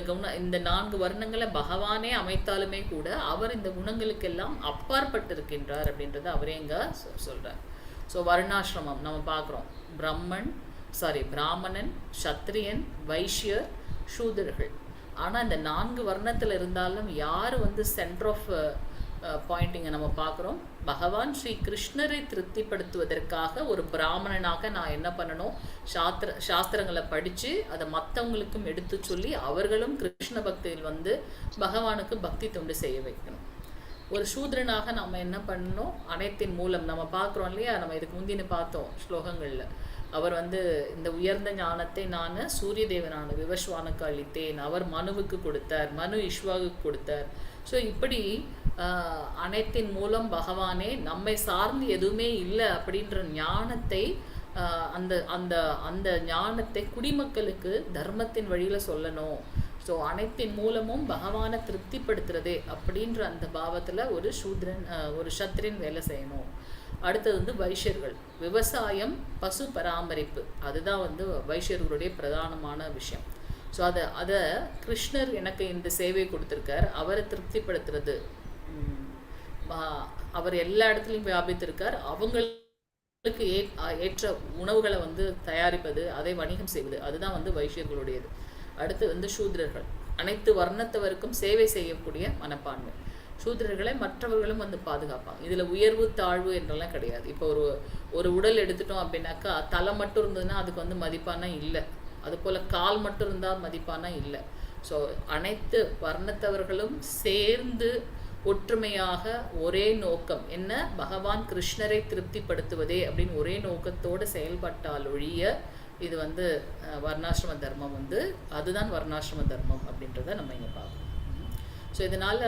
4 வர்ணங்களை பகவானே அமைத்தாலுமே கூட அவர் இந்த குணங்களுக்கெல்லாம் அப்பாற்பட்டிருக்கின்றார் அப்படின்றத அவரே இங்க சொல்றார். ஸோ வர்ணாசிரமம் நம்ம பார்க்குறோம். பிராமணன், சத்திரியன், வைஷ்யர், சூதர்கள். ஆனால் இந்த 4 வர்ணத்தில் இருந்தாலும் யார் வந்து சென்டர் ஆஃப் பாயிண்டிங்கை நம்ம பார்க்குறோம். பகவான் ஸ்ரீ கிருஷ்ணரை திருப்திப்படுத்துவதற்காக ஒரு பிராமணனாக நான் என்ன பண்ணணும்? சாஸ்திரங்களை படித்து அதை மற்றவங்களுக்கும் எடுத்து சொல்லி அவர்களும் கிருஷ்ண பக்தியில் வந்து பகவானுக்கு பக்தி தொண்டு செய்ய வைக்கணும். ஒரு சூத்ரனாக நம்ம என்ன பண்ணணும்? அனைத்தின் மூலம் நம்ம பார்க்குறோம் இல்லையா? நம்ம இதுக்கு முந்தின பார்த்தோம் ஸ்லோகங்களில். அவர் வந்து இந்த உயர்ந்த ஞானத்தை நான் சூரிய தேவனான விவஸ்வானுக்கு அளித்தேன், அவர் மனுவுக்கு கொடுத்தார், மனு இஷ்வாவுக்கு கொடுத்தார். ஸோ இப்படி அனைத்தின் மூலம் பகவானே நம்மை சார்ந்து எதுவுமே இல்லை அப்படின்ற ஞானத்தை அந்த அந்த அந்த ஞானத்தை குடிமக்களுக்கு தர்மத்தின் வழியில் சொல்லணும். ஸோ அனைத்தின் மூலமும் பகவானை திருப்திப்படுத்துறதே அப்படின்ற அந்த பாவத்தில் ஒரு சத்திரன் வேலை செய்யணும். அடுத்தது வந்து வைஷ்யர்கள். விவசாயம், பசு பராமரிப்பு, அதுதான் வந்து வைஷ்யர்களுடைய பிரதானமான விஷயம். ஸோ அதை கிருஷ்ணர் எனக்கு இந்த சேவை கொடுத்துருக்கார். அவரை திருப்திப்படுத்துறது, அவர் எல்லா இடத்துலையும் வியாபித்திருக்கார். அவங்களுக்கு ஏற்ற உணவுகளை வந்து தயாரிப்பது, அதை வணிகம் செய்வது, அதுதான் வந்து வைஷ்யர்களுடையது. அடுத்து வந்து சூத்ரர்கள். அனைத்து வர்ணத்தவருக்கும் சேவை செய்யக்கூடிய மனப்பான்மை. சூத்திரர்களை மற்றவர்களும் வந்து பாதுகாப்பாங்க. இதில் உயர்வு தாழ்வு என்றெல்லாம் கிடையாது. இப்போ ஒரு உடல் எடுத்துட்டோம் அப்படின்னாக்கா தலை மட்டும் இருந்ததுன்னா அதுக்கு வந்து மதிப்பானா இல்லை. அதுபோல் கால் மட்டும் இருந்தால் மதிப்பானா இல்லை. ஸோ அனைத்து வர்ணத்தவர்களும் சேர்ந்து ஒற்றுமையாக ஒரே நோக்கம் என்ன? பகவான் கிருஷ்ணரை திருப்திப்படுத்துவதே அப்படின்னு ஒரே நோக்கத்தோடு செயல்பட்டால் ஒழிய இது வந்து வர்ணாசிரம தர்மம் வந்து அதுதான் வர்ணாசிரம தர்மம் அப்படின்றத நம்ம இங்கே பார்க்கணும். ஸோ இதனால்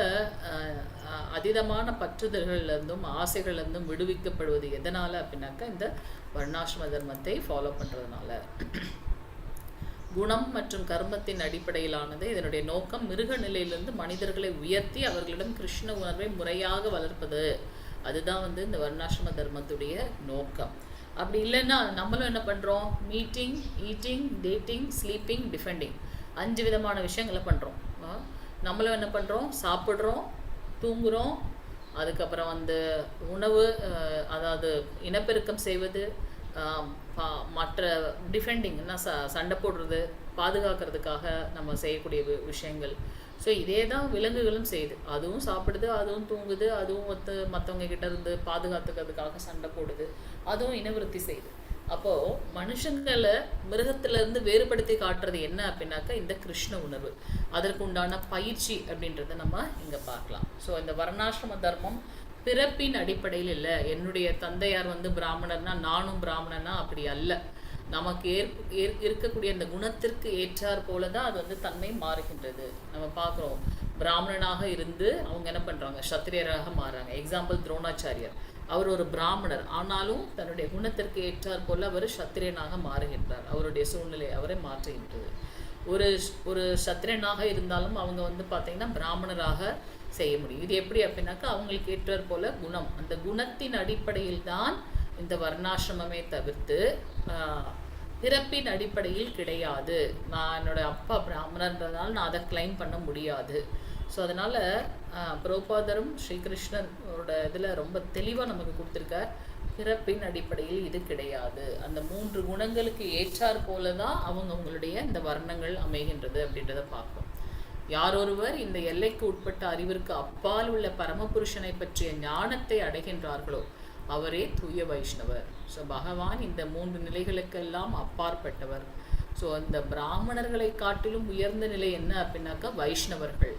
அதீதமான பற்றுதல்கள்லேருந்தும் ஆசைகள்லேருந்தும் விடுவிக்கப்படுவது எதனால் அப்படின்னாக்கா இந்த வர்ணாசிரம தர்மத்தை ஃபாலோ பண்ணுறதுனால. குணம் மற்றும் கர்மத்தின் அடிப்படையிலானது. இதனுடைய நோக்கம் மிருக நிலையிலிருந்து மனிதர்களை உயர்த்தி அவர்களிடம் கிருஷ்ண உணர்வை முறையாக வளர்ப்பது. அதுதான் வந்து இந்த வர்ணாசிரம தர்மத்துடைய நோக்கம். அப்படி இல்லைன்னா நம்மளும் என்ன பண்ணுறோம்? Meeting, eating, dating, sleeping, defending, 5 விதமான விஷயங்களை பண்ணுறோம். நம்மளும் என்ன பண்ணுறோம்? சாப்பிட்றோம், தூங்குகிறோம், அதுக்கப்புறம் வந்து உணவு, அதாவது இனப்பெருக்கம் செய்வது, மற்ற டிஃபெண்டிங்னா சண்டை போடுறது, பாதுகாக்கிறதுக்காக நம்ம செய்யக்கூடிய விஷயங்கள். ஸோ இதே தான் விலங்குகளும் செய்யுது. அதுவும் சாப்பிடுது, அதுவும் தூங்குது, அதுவும் மற்றவங்க கிட்ட இருந்து பாதுகாத்துக்கிறதுக்காக சண்டை போடுது, அதுவும் இனவிருத்தி செய்யுது. அப்போது மனுஷங்களை மிருகத்திலேருந்து வேறுபடுத்தி காட்டுறது என்ன அப்படின்னாக்கா இந்த கிருஷ்ண உணர்வு. அதற்கு உண்டான பயிற்சி அப்படின்றத நம்ம இங்கே பார்க்கலாம். ஸோ இந்த வர்ணாசிரம தர்மம் பிறப்பின் அடிப்படையில் இல்லை. என்னுடைய தந்தையார் வந்து பிராமணர்னா நானும் பிராமணனா அப்படி அல்ல. நமக்கு இருக்கக்கூடிய அந்த குணத்திற்கு ஏற்றார் போல தான் அது வந்து தன்மை மாறுகின்றது. நம்ம பார்க்குறோம், பிராமணனாக இருந்து அவங்க என்ன பண்ணுறாங்க? சத்திரியராக மாறுறாங்க. எக்ஸாம்பிள் துரோணாச்சாரியர். அவர் ஒரு பிராமணர், ஆனாலும் தன்னுடைய குணத்திற்கு ஏற்றார் போல அவர் சத்திரியனாக மாறுகின்றார். அவருடைய சூழ்நிலை அவரை மாற்றுகின்றது. ஒரு சத்திரியனாக இருந்தாலும் அவங்க வந்து பார்த்தீங்கன்னா பிராமணராக செய்ய முடியும். இது எப்படி அப்படின்னாக்கா அவங்களுக்கு ஏற்றார் போல குணம், அந்த குணத்தின் அடிப்படையில் தான் இந்த வர்ணாசிரமமே தவிர்த்து பிறப்பின் அடிப்படையில் கிடையாது. நான் என்னோட அப்பா பிராமணன்றதுனால நான் அதை கிளைம் பண்ண முடியாது. ஸோ அதனால் பிரபுபாதரும் ஸ்ரீகிருஷ்ணரோட இதில் ரொம்ப தெளிவாக நமக்கு கொடுத்துருக்கார், பிறப்பின் அடிப்படையில் இது கிடையாது. அந்த 3 குணங்களுக்கு ஏற்றார் போல தான் அவங்களுடைய இந்த வர்ணங்கள் அமைகின்றது அப்படின்றத பார்ப்போம். யாரொருவர் இந்த எல்லைக்கு உட்பட்ட அறிவிற்கு அப்பால் உள்ள பரமபுருஷனை பற்றிய ஞானத்தை அடைகின்றார்களோ அவரே தூய வைஷ்ணவர். ஸோ பகவான் இந்த 3 நிலைகளுக்கெல்லாம் அப்பாற்பட்டவர். ஸோ அந்த பிராமணர்களை காட்டிலும் உயர்ந்த நிலை என்ன அப்படின்னாக்கா வைஷ்ணவர்கள்.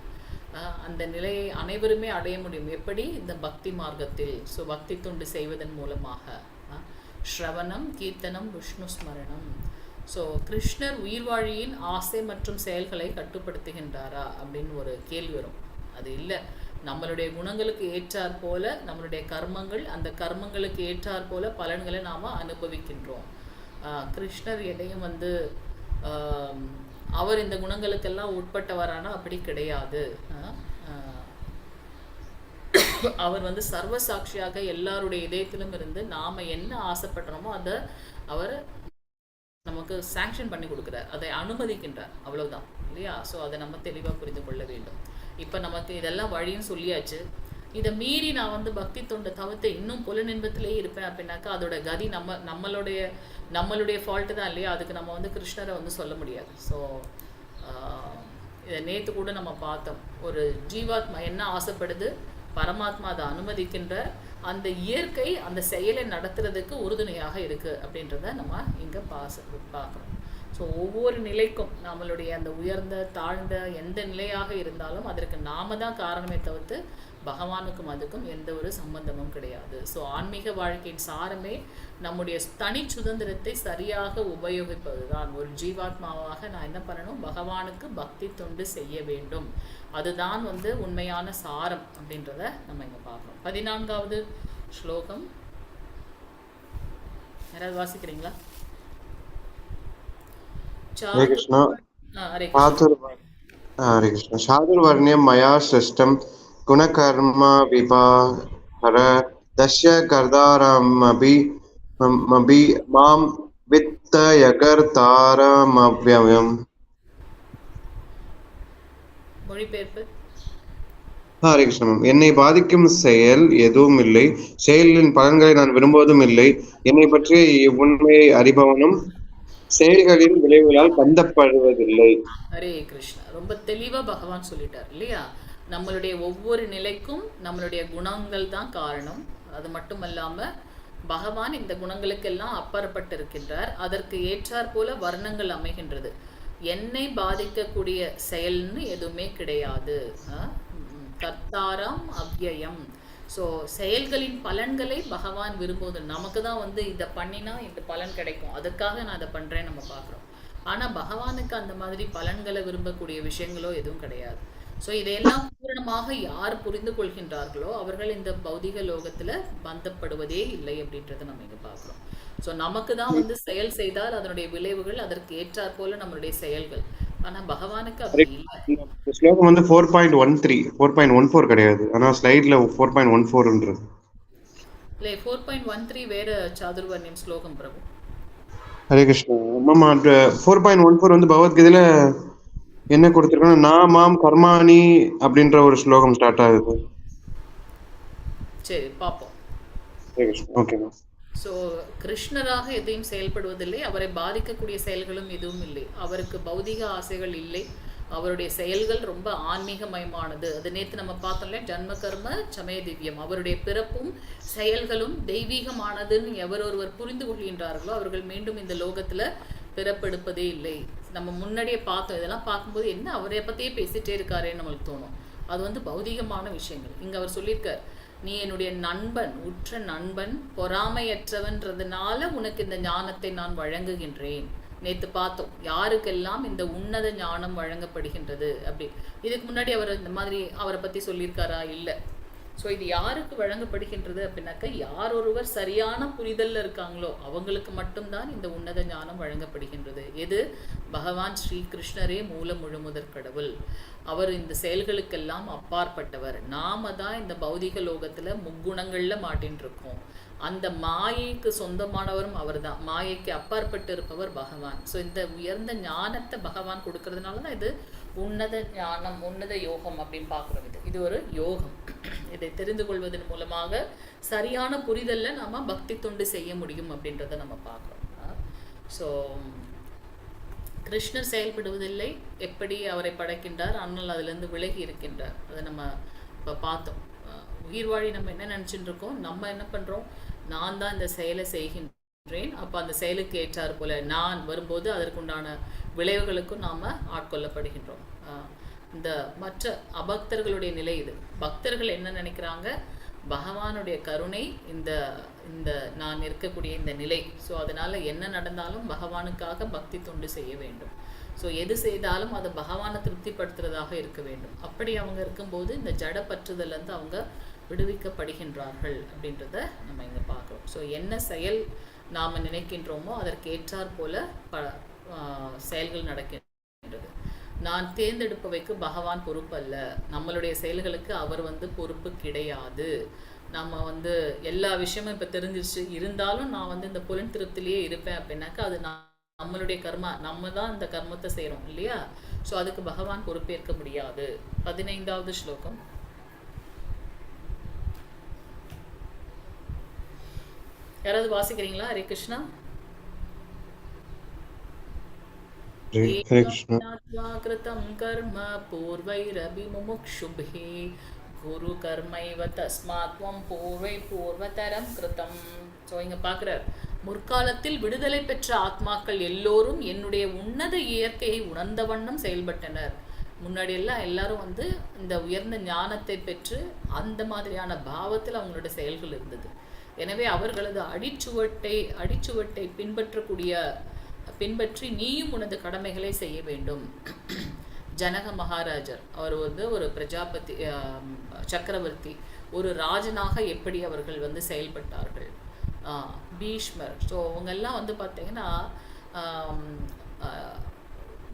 அந்த நிலையை அனைவருமே அடைய முடியும். எப்படி? இந்த பக்தி மார்க்கத்தில். ஸோ பக்தி தொண்டு செய்வதன் மூலமாக. ஸ்ரவணம், கீர்த்தனம், விஷ்ணு ஸ்மரணம். ஸோ கிருஷ்ணர் உயிர்வாழியின் ஆசை மற்றும் செயல்களை கட்டுப்படுத்துகின்றாரா அப்படின்னு ஒரு கேள்வி வரும். அது இல்லை. நம்மளுடைய குணங்களுக்கு ஏற்றாற் போல நம்மளுடைய கர்மங்கள், அந்த கர்மங்களுக்கு ஏற்றாற் போல பலன்களை நாம் அனுபவிக்கின்றோம். கிருஷ்ணர் எதையும் வந்து அவர் இந்த குணங்களுக்கெல்லாம் உட்பட்டவரானா அப்படி கிடையாது. அவர் வந்து சர்வ சாட்சியாக எல்லாருடைய இதயத்திலும் இருந்து நாம் என்ன ஆசைப்படுறோமோ அதை அவர் நமக்கு சாங்ஷன் பண்ணி கொடுக்குறார், அதை அனுமதிக்கின்றார், அவ்வளவுதான் இல்லையா? ஸோ அதை நம்ம தெளிவாக புரிந்து கொள்ள வேண்டும். இப்போ நமக்கு இதெல்லாம் வழின்னு சொல்லியாச்சு. இதை மீறி நான் வந்து பக்தி தொண்டை தவிர்த்து இன்னும் புலனின்பத்திலேயே இருப்பேன் அப்படின்னாக்கா அதோட கதி நம்மளுடைய ஃபால்ட்டு தான் இல்லையா? அதுக்கு நம்ம வந்து கிருஷ்ணரை வந்து சொல்ல முடியாது. ஸோ இதை நேற்று கூட நம்ம பார்த்தோம். ஒரு ஜீவாத்மா என்ன ஆசைப்படுது, பரமாத்மா அதை அனுமதிக்கின்ற அந்த இயற்கை அந்த செயலை நடத்துறதுக்கு உறுதுணையாக இருக்குது அப்படின்றத நம்ம இங்கே பார்க்குறோம். ஸோ ஒவ்வொரு நிலைக்கும் நம்மளுடைய அந்த உயர்ந்த தாழ்ந்த எந்த நிலையாக இருந்தாலும் அதற்கு நாம தான் காரணமே தவிர்த்து பகவானுக்கும் அதுக்கும் எந்த ஒரு சம்பந்தமும் கிடையாது. ஸோ ஆன்மீக வாழ்க்கையின் சாரமே நம்முடைய தனி சுதந்திரத்தை சரியாக உபயோகிப்பது தான். ஒரு ஜீவாத்மாவாக நான் என்ன பண்ணணும், பகவானுக்கு பக்தி தொண்டு செய்ய வேண்டும். அதுதான் வந்து உண்மையான சாரம் அப்படின்றத நம்ம இங்கே பார்க்குறோம். 14வது ஸ்லோகம் யாராவது வாசிக்கிறீங்களா? हरे कृष्ण. हरे कृष्ण. चातुर्वर्ण्यं मया सृष्टं गुणकर्म विभाहर दस्य कर्तारमपि मां वित्तयकर्तारमव्ययम्. மொழிபெயர்ப்பு. ஹரே கிருஷ்ணன். என்னை பாதிக்கும் செயல் எதுவும் இல்லை, செயலின் பலன்களை நான் விரும்புவதும் இல்லை, என்னை பற்றிய இவ்வுண்மையை அறிபவனும் செயல்களின் விளைவுகளால் பந்தப்படுவதில்லை. ஹரே கிருஷ்ணா. ரொம்ப தெளிவா பகவான் சொல்லிட்டார் இல்லையா? நம்மளுடைய ஒவ்வொரு நிலைக்கும் நம்மளுடைய குணங்கள் தான் காரணம். அது மட்டும் இல்லாம பகவான் இந்த குணங்களுக்கெல்லாம் அப்பாற்பட்டு இருக்கின்றார். அதற்கு ஏற்றாற் போல வர்ணங்கள் அமைகின்றது. என்னை பாதிக்கக்கூடிய செயல்னு எதுவுமே கிடையாது. கர்த்தாரம் அவ்யயம். ஸோ செயல்களின் பலன்களை பகவான் விரும்புவது. நமக்கு தான் வந்து இதை பண்ணினா இந்த பலன் கிடைக்கும், அதுக்காக நான் அதை பண்ணுறேன்னு நம்ம பார்க்குறோம். ஆனால் பகவானுக்கு அந்த மாதிரி பலன்களை விரும்பக்கூடிய விஷயங்களோ எதுவும் கிடையாது. ஸோ இதையெல்லாம் பூரணமாக யார் புரிந்து கொள்கின்றார்களோ அவர்கள் இந்த பௌதிக லோகத்தில் பந்தப்படுவதே இல்லை அப்படின்றத நம்ம இங்கே பார்க்குறோம். ஸோ நமக்கு தான் வந்து செயல் செய்தால் அதனுடைய விளைவுகள் அதற்கு ஏற்றாற் போல நம்மளுடைய செயல்கள். ஆனா பகவானுக்கு அப்படி இல்ல. இந்த ஸ்லோகம் வந்து 4.13 4.14 கிடையாது. ஆனா ஸ்லைட்ல 4.14ன்றது. இல்ல 4.13 வேற சாதுர்வர்ணியம் ஸ்லோகம் பிரபு. ஹரே கிருஷ்ணா. மாமா 4.14 வந்து பகவத்கீதையில என்ன கொடுத்திருக்காங்க, நான் மாம் கர்மாணி அப்படின்ற ஒரு ஸ்லோகம் ஸ்டார்ட் ஆகுது. சரி பாப்போம். Hare Krishna. Okay ma'am. So கிருஷ்ணராக எதையும் செயல்படுவதில்லை, அவரை பாதிக்கக்கூடிய செயல்களும் எதுவும் இல்லை, அவருக்கு பௌதிக ஆசைகள் இல்லை, அவருடைய செயல்கள் ரொம்ப ஆன்மீகமயமானது. அது நேற்று நம்ம பார்த்தோம்ல, ஜன்ம கர்ம சமய திவ்யம். அவருடைய பிறப்பும் செயல்களும் தெய்வீகமானதுன்னு எவரொருவர் புரிந்து கொள்கின்றார்களோ அவர்கள் மீண்டும் இந்த லோகத்துல பிறப்பெடுப்பதே இல்லை. நம்ம முன்னாடியே பார்த்தோம். இதெல்லாம் பார்க்கும்போது என்ன அவரை பத்தியே பேசிட்டே இருக்காரேன்னு நம்மளுக்கு தோணும். அது வந்து பௌதிகமான விஷயங்கள். இங்க அவர் சொல்லியிருக்கார், நீ என்னுடைய நண்பன், உற்ற நண்பன், பொறாமையற்றவன்றதுனால உனக்கு இந்த ஞானத்தை நான் வழங்குகின்றேன். நேற்று பார்த்தோம் யாருக்கெல்லாம் இந்த உன்னத ஞானம் வழங்கப்படுகின்றது அப்படி. இதுக்கு முன்னாடி அவர் இந்த மாதிரி அவரை பத்தி சொல்லியிருக்காரா? இல்லை. ஸோ இது யாருக்கு வழங்கப்படுகின்றது அப்படின்னாக்கா, யார் ஒருவர் சரியான புரிதல்ல இருக்காங்களோ அவங்களுக்கு மட்டும்தான் இந்த உன்னத ஞானம் வழங்கப்படுகின்றது. எது? பகவான் ஸ்ரீ கிருஷ்ணரே மூல முழுமுதற் கடவுள். அவர் இந்த செயல்களுக்கெல்லாம் அப்பாற்பட்டவர். நாம தான் இந்த பௌதிக லோகத்துல முக்குணங்கள்ல மாட்டின்னு இருக்கோம். அந்த மாயைக்கு சொந்தமானவரும் அவர்தான், மாயைக்கு அப்பாற்பட்டு இருப்பவர் பகவான். ஸோ இந்த உயர்ந்த ஞானத்தை பகவான் கொடுக்கறதுனால தான் இது உன்னத ஞானம், உன்னத யோகம் அப்படின்னு பார்க்குறோம். இது ஒரு யோகம். இதை தெரிந்து கொள்வதன் மூலமாக சரியான புரிதல்ல நாம பக்தி தொண்டு செய்ய முடியும் அப்படின்றத நம்ம பார்க்குறோம். ஸோ கிருஷ்ணர் செயல்படுவதில்லை, எப்படி அவரை படைக்கின்றார், ஆனால் அதிலிருந்து விலகி இருக்கின்றார். அதை நம்ம இப்போ பார்த்தோம். உயிர் வாழி நம்ம என்ன நினச்சிட்டு இருக்கோம், நம்ம என்ன பண்ணுறோம், நான் தான் இந்த செயலை செய்கின்றேன், அப்போ அந்த செயலுக்கு ஏற்றாறு போல நான் வரும்போது அதற்குண்டான விளைவுகளுக்கும் நாம் ஆட்கொள்ளப்படுகின்றோம். இந்த மற்ற அபக்தர்களுடைய நிலை இது. பக்தர்கள் என்ன நினைக்கிறாங்க, பகவானுடைய கருணை இந்த இந்த நான் இருக்கக்கூடிய இந்த நிலை. ஸோ அதனால் என்ன நடந்தாலும் பகவானுக்காக பக்தி தொண்டு செய்ய வேண்டும். ஸோ எது செய்தாலும் அதை பகவானை திருப்திப்படுத்துறதாக இருக்க வேண்டும். அப்படி அவங்க இருக்கும்போது இந்த ஜட பற்றுதலேருந்து அவங்க விடுவிக்கப்படுகின்றார்கள் அப்படின்றத நம்ம இங்கே பார்க்குறோம். ஸோ என்ன செயல் நாம் நினைக்கின்றோமோ அதற்கு ஏற்றாற் போல செயல்கள் நடக்கின்றது. நான் தேர்ந்தெடுப்பவைக்கு பகவான் பொறுப்பு அல்ல, நம்மளுடைய செயல்களுக்கு அவர் பொறுப்பு கிடையாது. நம்ம எல்லா விஷயமும் இப்போ தெரிஞ்சிருச்சு, இருந்தாலும் நான் இந்த புலன் திருப்திலேயே இருப்பேன் அப்படின்னாக்கா அது நம்மளுடைய கர்மா, நம்ம தான் இந்த கர்மத்தை செய்கிறோம் இல்லையா? ஸோ அதுக்கு பகவான் பொறுப்பேற்க முடியாது. 15வது ஸ்லோகம். யாராவது வாசிக்கிறீங்களா? ஹரே கிருஷ்ணா. कृतं कर्म पूर्वैरभिमुमुक्षुभिः குரு கர்மைவ தஸ்மாத் த்வம் பூர்வை பூர்வதரம் கிருதம். ஸோ இங்கே பார்க்குறார், முற்காலத்தில் விடுதலை பெற்ற ஆத்மாக்கள் எல்லோரும் என்னுடைய உன்னத இயற்கையை உணர்ந்த வண்ணம் செயல்பட்டனர். முன்னாடியெல்லாம் எல்லாரும் இந்த உயர்ந்த ஞானத்தை பெற்று அந்த மாதிரியான பாவத்தில் அவங்களோட செயல்கள் இருந்தது. எனவே அவர்களது அடிச்சுவட்டை பின்பற்றி நீயும் உனது கடமைகளை செய்ய வேண்டும். ஜனக மகாராஜர் அவர் ஒரு பிரஜாபதி சக்கரவர்த்தி, ஒரு ராஜனாக எப்படி அவர்கள் செயல்பட்டார்கள். பீஷ்மர், ஸோ அவங்கெல்லாம் பார்த்தீங்கன்னா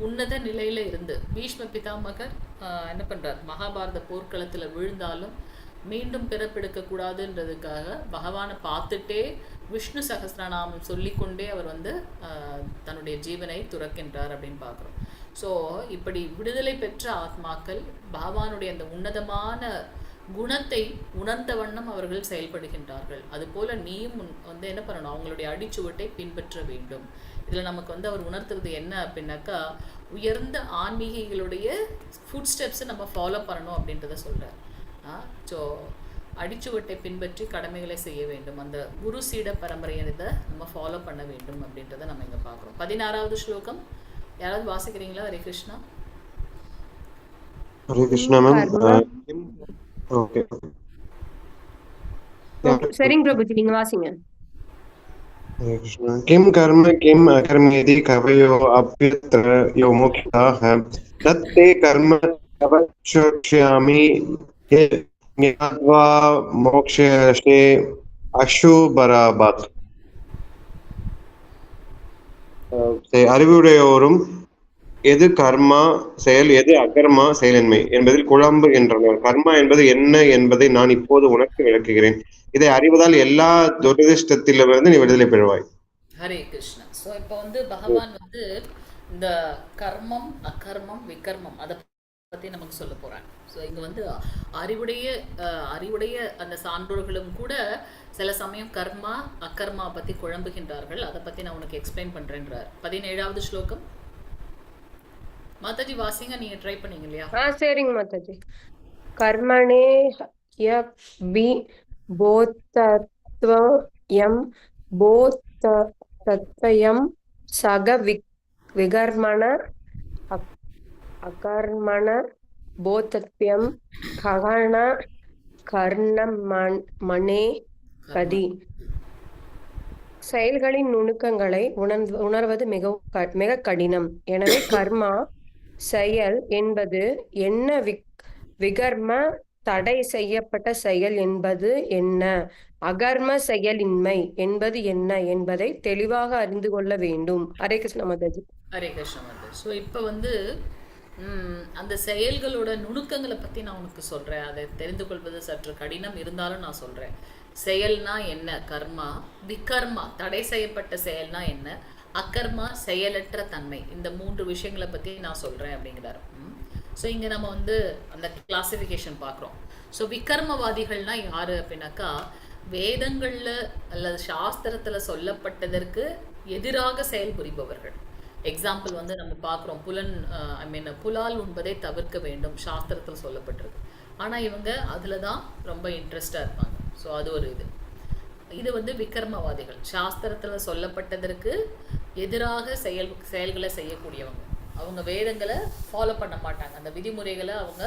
உன்னத நிலையில் இருந்து பீஷ்ம பிதாமகர் என்ன பண்ணுறார், மகாபாரத போர்க்களத்தில் விழுந்தாலும் மீண்டும் பிறப்பெடுக்கக்கூடாதுன்றதுக்காக பகவானை பார்த்துட்டே விஷ்ணு சகஸ்ரநாமம் சொல்லிக்கொண்டே அவர் தன்னுடைய ஜீவனை துறக்கின்றார் அப்படின்னு பார்க்குறோம். ஸோ இப்படி விடுதலை பெற்ற ஆத்மாக்கள் பகவானுடைய அந்த உன்னதமான குணத்தை உணர்ந்த வண்ணம் அவர்கள் செயல்படுகின்றார்கள். அதுபோல் நீயும் என்ன பண்ணணும், அவங்களுடைய அடிச்சுவட்டை பின்பற்ற வேண்டும். இதில் நமக்கு அவர் உணர்த்துறது என்ன அப்படின்னாக்கா, உயர்ந்த ஆன்மீகிகளுடைய ஃபுட் ஸ்டெப்ஸை நம்ம ஃபாலோ பண்ணணும் அப்படின்றத சொல்கிறார். ஸோ அடிச்சுவட்டை பின்பற்றி கடமைகளை செய்ய வேண்டும். அந்த குரு சீட பரம்பரையை நம்ம ஃபாலோ பண்ண வேண்டும் அப்படின்றத நம்ம இங்கே பார்க்குறோம். 16வது ஸ்லோகம் யாராவது வாசிக்கிறீங்களா? ஹரே கிருஷ்ணா. ஹரே கிருஷ்ணா மேம். ஓகே சரிங்க பிரபுஜி, நீங்க வாசிங்க. ஹரே கிருஷ்ணா. கிம் கர்ம கிம் அகர்மேதி கவயோ அப்யத்ர யோ மோக்ஷாஹ தத்தே கர்ம தவச்ச்யாமி ஞாத்வா மோக்ஷே அஷுபராபாத். அறிவுடையோரும் எது கர்மா செயல், எது அகர்மா செயலின்மை என்பதில் குழம்பு என்றனர். கர்மா என்பது என்ன என்பதை நான் இப்போது உனக்கு விளக்குகிறேன். இதை அறிவதால் எல்லா துரதிஷ்டத்திலிருந்து நீ விடுதலை பெறுவாய். ஹரே கிருஷ்ணா. ஸோ இப்போ பகவான் இந்த கர்மம் அகர்மம் விகர்மம் அதை பற்றி நமக்கு சொல்ல போகிறாங்க. ஸோ இங்கே அறிவுடைய அந்த சான்றோர்களும் கூட சில சமயம் கர்மா அகர்மா பற்றி குழம்புகின்றார்கள். அதை பற்றி நான் உனக்கு எக்ஸ்பிளைன் பண்ணுறேன்றார். 17வது ஸ்லோகம். மாதாஜி வாசிங்க, நீங்கள் ட்ரை பண்ணீங்க இல்லையா? சரிங்க மாதாஜி. கர்மணே யபி போத்தத்வயம் போத்தத்வயம் சக விகர்மண அகர்மண போத்தத்வயம் ககண கர்ணமணே கதி. செயல்களின் நுணுக்கங்களை உணர்வது மிக கடினம். எனவே கர்மா செயல் என்பது என்ன, விகர்ம தடை செய்யப்பட்ட செயல் என்பது என்ன, அகர்ம செயலின்மை என்பது என்ன என்பதை தெளிவாக அறிந்து கொள்ள வேண்டும். ஹரே கிருஷ்ண மாதாஜி. ஹரே கிருஷ்ண மாதாஜி. ஸோ இப்போ அந்த செயல்களோட நுணுக்கங்களை பற்றி நான் உனக்கு சொல்கிறேன். அதை தெரிந்து கொள்வது சற்று கடினம், இருந்தாலும் நான் சொல்கிறேன். செயல்னா என்ன கர்மா, விகர்மா தடை செய்யப்பட்ட செயல்னா என்ன, அகர்மா செயலற்ற தன்மை. இந்த 3 விஷயங்களை பற்றி நான் சொல்கிறேன் அப்படிங்கிறாரு. ஸோ இங்கே நம்ம வந்து அந்த கிளாசிஃபிகேஷன் பார்க்குறோம். ஸோ விகர்மவாதிகள்னா யார் அப்படின்னாக்கா, வேதங்களில் அல்லது சாஸ்திரத்தில் சொல்லப்பட்டதற்கு எதிராக செயல்புரிபவர்கள். எக்ஸாம்பிள் வந்து நம்ம பார்க்குறோம், புலால் உண்பதை தவிர்க்க வேண்டும் சாஸ்திரத்தில் சொல்லப்பட்டிருக்கு. ஆனால் இவங்க அதில் தான் ரொம்ப இன்ட்ரெஸ்டாக இருப்பாங்க. ஸோ அது ஒரு இது வந்து விகர்மவாதிகள், சாஸ்திரத்தில் சொல்லப்பட்டதற்கு எதிராக செயல்களை செய்யக்கூடியவங்க. அவங்க வேதங்களை ஃபாலோ பண்ண மாட்டாங்க, அந்த விதிமுறைகளை அவங்க